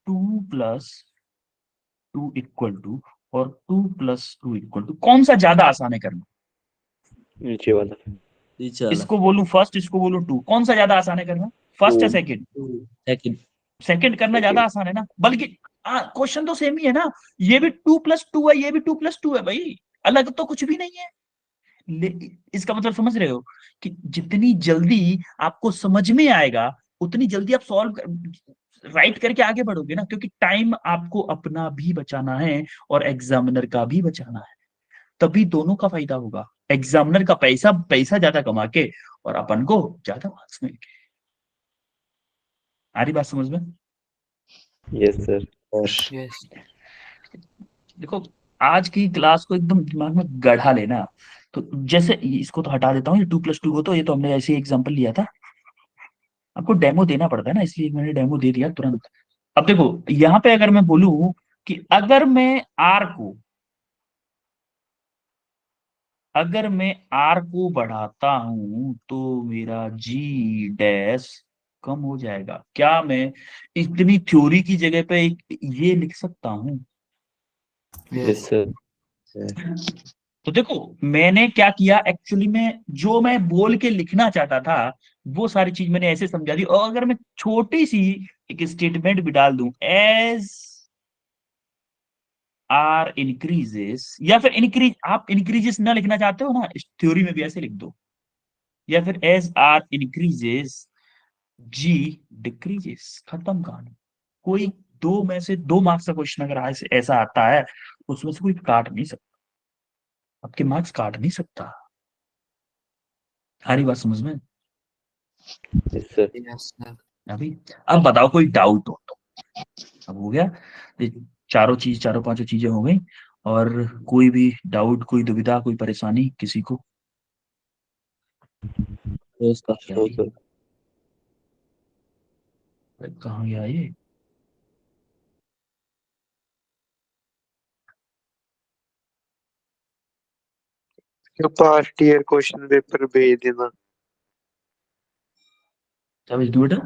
2+2 और 2+2 कौन सा ज्यादा आसान है करना? नीचे वाला। नीचे वाला। इसको बोलूं फर्स्ट, इसको बोलूं टू, कौन सा ज्यादा आसान है करना? फर्स्ट या टू। सेकंड? सेकंड। सेकंड करना ज्यादा आसान है ना, बल्कि क्वेश्चन तो सेम ही है ना। ये भी 2+2 है, ये भी 2+2 है भाई, अलग तो कुछ भी नहीं है। इसका मतलब समझ रहे हो कि जितनी जल्दी आपको समझ में आएगा उतनी जल्दी आप राइट करके आगे बढ़ोगे ना, क्योंकि टाइम आपको अपना भी बचाना है और एग्जामिनर का भी बचाना है। तभी दोनों का फायदा होगा, एग्जामिनर का पैसा पैसा ज्यादा कमा के और अपन को ज्यादा मार्क्स मिल के। आ रही बात समझ में? Yes sir. देखो, आज की क्लास को एकदम दिमाग में गढ़ा लेना। तो जैसे इसको तो हटा देता हूँ, ये 2+2 को, तो ये तो हमने ऐसे ही एग्जाम्पल लिया था। आपको डेमो देना पड़ता है ना, इसलिए मैंने डेमो दे दिया तुरंत। अब देखो, यहाँ पे अगर मैं बोलूं कि अगर मैं आर को बढ़ाता हूं तो मेरा जी डैश कम हो जाएगा। क्या मैं इतनी थ्योरी की जगह पे ये लिख सकता हूं? Yes sir. तो देखो, मैंने क्या किया एक्चुअली में, जो मैं बोल के लिखना चाहता था वो सारी चीज मैंने ऐसे समझा दी। और अगर मैं छोटी सी एक स्टेटमेंट भी डाल दूं, एज आर इंक्रीजेस, या फिर आप इंक्रीजेस ना लिखना चाहते हो ना, थ्योरी में भी ऐसे लिख दो, या फिर as r increases G decreases. खत्म कहानी। कोई दो में से 2 मार्क्स का क्वेश्चन अगर ऐसा आता है, उसमें से कोई काट नहीं सकता, आपके मार्क्स काट नहीं सकता। सारी बात समझ में? Yes sir. अभी अब बताओ, कोई डाउट हो तो? अब हो गया, ये चारों पांचों चीजें हो गई। और कोई भी डाउट, कोई दुविधा, कोई परेशानी किसी को? तो इसका नो सर। कहाँ गया ये? पास्ट ईयर क्वेश्चन पेपर भेज देना। क्या भेज दूं बेटा?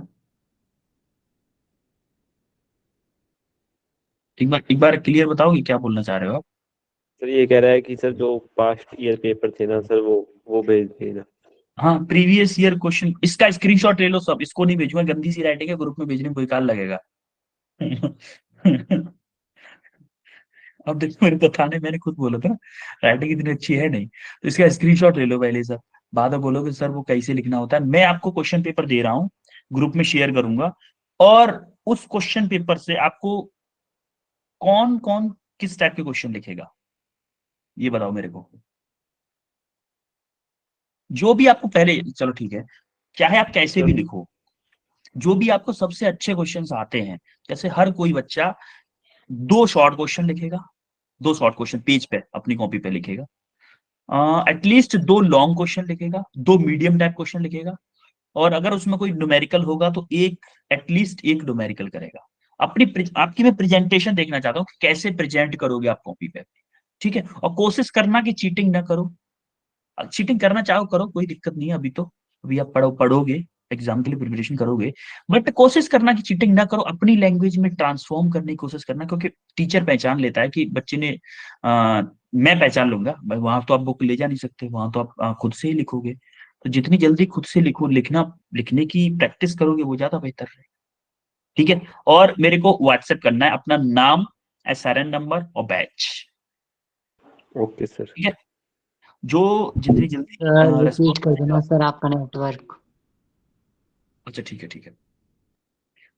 एक बार क्लियर बताओगे क्या बोलना चाह रहे हो आप? सर ये कह रहा है कि सर जो पास्ट ईयर पेपर थे ना सर, वो भेज देना। हाँ, प्रीवियस ईयर क्वेश्चन, इसका स्क्रीनशॉट ले लो सब। इसको नहीं भेजूंगा, गंदी सी राइटिंग है, ग्रुप में भेजने में बेकार लगेगा। अब देखो मेरे बताने, मैंने खुद बोला था राइटिंग इतनी अच्छी है नहीं, तो इसका स्क्रीनशॉट ले लो पहले सर, बाद में बोलोगे सर वो कैसे लिखना होता है। मैं आपको क्वेश्चन पेपर दे रहा हूँ, ग्रुप में शेयर करूंगा, और उस क्वेश्चन पेपर से आपको कौन कौन किस टाइप के क्वेश्चन लिखेगा ये बताओ मेरे को। जो भी आपको पहले, चलो ठीक है, चाहे आप कैसे भी लिखो, जो भी आपको सबसे अच्छे क्वेश्चंस आते हैं, जैसे हर कोई बच्चा 2 शॉर्ट क्वेश्चन लिखेगा, 2 शॉर्ट क्वेश्चन पेज पे अपनी कॉपी पे लिखेगा, एटलीस्ट 2 लॉन्ग क्वेश्चन लिखेगा, 2 मीडियम टाइप क्वेश्चन लिखेगा, और अगर उसमें कोई न्यूमेरिकल होगा तो एक एटलीस्ट एक न्यूमेरिकल करेगा। आपकी मैं प्रेजेंटेशन देखना चाहता हूँ कि कैसे प्रेजेंट करोगे आप कॉपी पे, ठीक है। और कोशिश करना कि चीटिंग ना करो, चीटिंग करना चाहो करो, कोई दिक्कत नहीं है, अभी आप पढ़ोगे एग्जाम के लिए प्रिपरेशन करोगे, बट कोशिश करना कि चीटिंग ना करो, अपनी लैंग्वेज में ट्रांसफॉर्म करने की कोशिश करना, क्योंकि टीचर पहचान लेता है कि बच्चे ने मैं पहचान लूंगा भाई, वहां तो आप बुक ले जा नहीं सकते, वहां तो आप खुद से ही लिखोगे, तो जितनी जल्दी खुद से लिखने की प्रैक्टिस करोगे वो ज्यादा बेहतर है, ठीक है। और मेरे को व्हाट्सएप करना है अपना नाम, SRN नंबर और बैच, ओके सर। ठीक है। जो जितनी जल्दी रिपीट रेस्पॉन्स कर करेगा। देना सर आपका नेटवर्क। अच्छा ठीक है,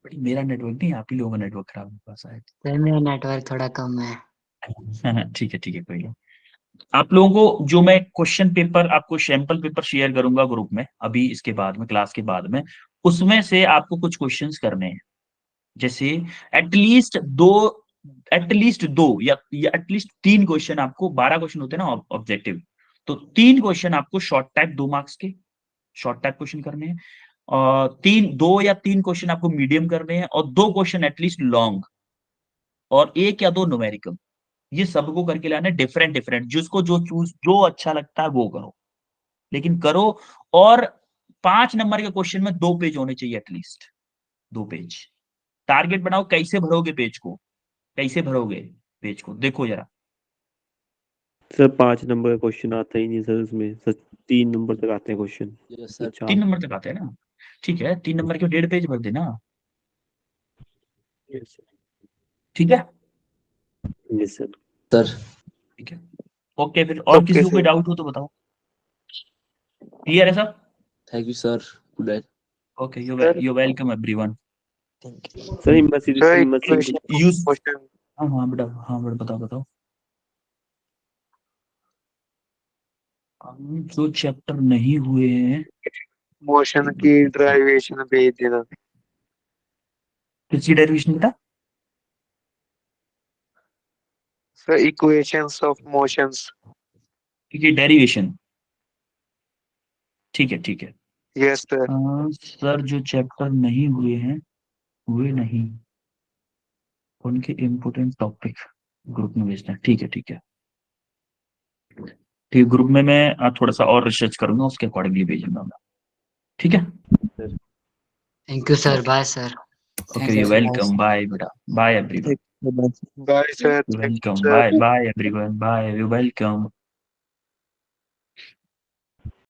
बट मेरा नेटवर्क नहीं, आप ही लोगों का नेटवर्क खराब है पास है। सर मेरा नेटवर्क थोड़ा कम है। ठीक है कोई नहीं। आप लोगों को जो मैं क्वेश्चन पेपर, आपको सैंपल पेपर शेयर करूंगा ग्रुप में अभी इसके बाद में, क्लास के बाद में, उसमें से आपको कुछ क्वेश्चंस करने हैं, जैसे एटलीस्ट दो या एटलीस्ट 3 क्वेश्चन आपको, 12 क्वेश्चन होते हैं ना ऑब्जेक्टिव, तो 3 क्वेश्चन आपको शॉर्ट टाइप 2 मार्क्स के शॉर्ट टाइप क्वेश्चन करने हैं, और 2 या 3 क्वेश्चन आपको मीडियम करने हैं, और 2 क्वेश्चन एटलीस्ट लॉन्ग, और 1 या 2 न्यूमेरिकल। ये सबको करके लाना है, डिफरेंट डिफरेंट, जिसको जो अच्छा लगता है वो करो, लेकिन करो। और 5 नंबर के क्वेश्चन में 2 पेज होने चाहिए एटलीस्ट, 2 पेज। टारगेट बनाओ, कैसे भरोगे पेज को, कैसे भरोगे पेज को, देखो जरा। सर 5 नंबर का क्वेश्चन आता ही नहीं सर, उसमें सर 3 नंबर तक आते हैं क्वेश्चन। Yes sir. 3 नंबर तक आते हैं ना, ठीक है, 3 नंबर के 1.5 पेज भर देना, ठीक है। Yes sir. सर ठीक है, ओके, फिर और ओके किसी को कोई सर। डाउट हो तो बताओ। क्लियर है सब? Thank you sir, good night. Okay, sir you welcome everyone. Thank you. Sir immersive sir use question हाँ बेटा बताओ। जो चैप्टर नहीं हुए हैं, मोशन की ड्राइवेशन भेज देना। किसकी डेरिवेशन बेटा? Sir equations of motions. ठीक है, डेरिवेशन, ठीक है। Yes sir. सर जो चैप्टर नहीं हुए नहीं, उनके इम्पोर्टेंट टॉपिक ग्रुप में भेजना है, ठीक है। ठीक है, ग्रुप में मैं थोड़ा सा और रिसर्च करूंगा, उसके अकॉर्डिंगली भेजूंगा मैं, ठीक है। Thank you sir, bye sir. Okay, you welcome, bye बेटा, bye everyone, bye sir. Welcome, bye everyone, bye, you welcome.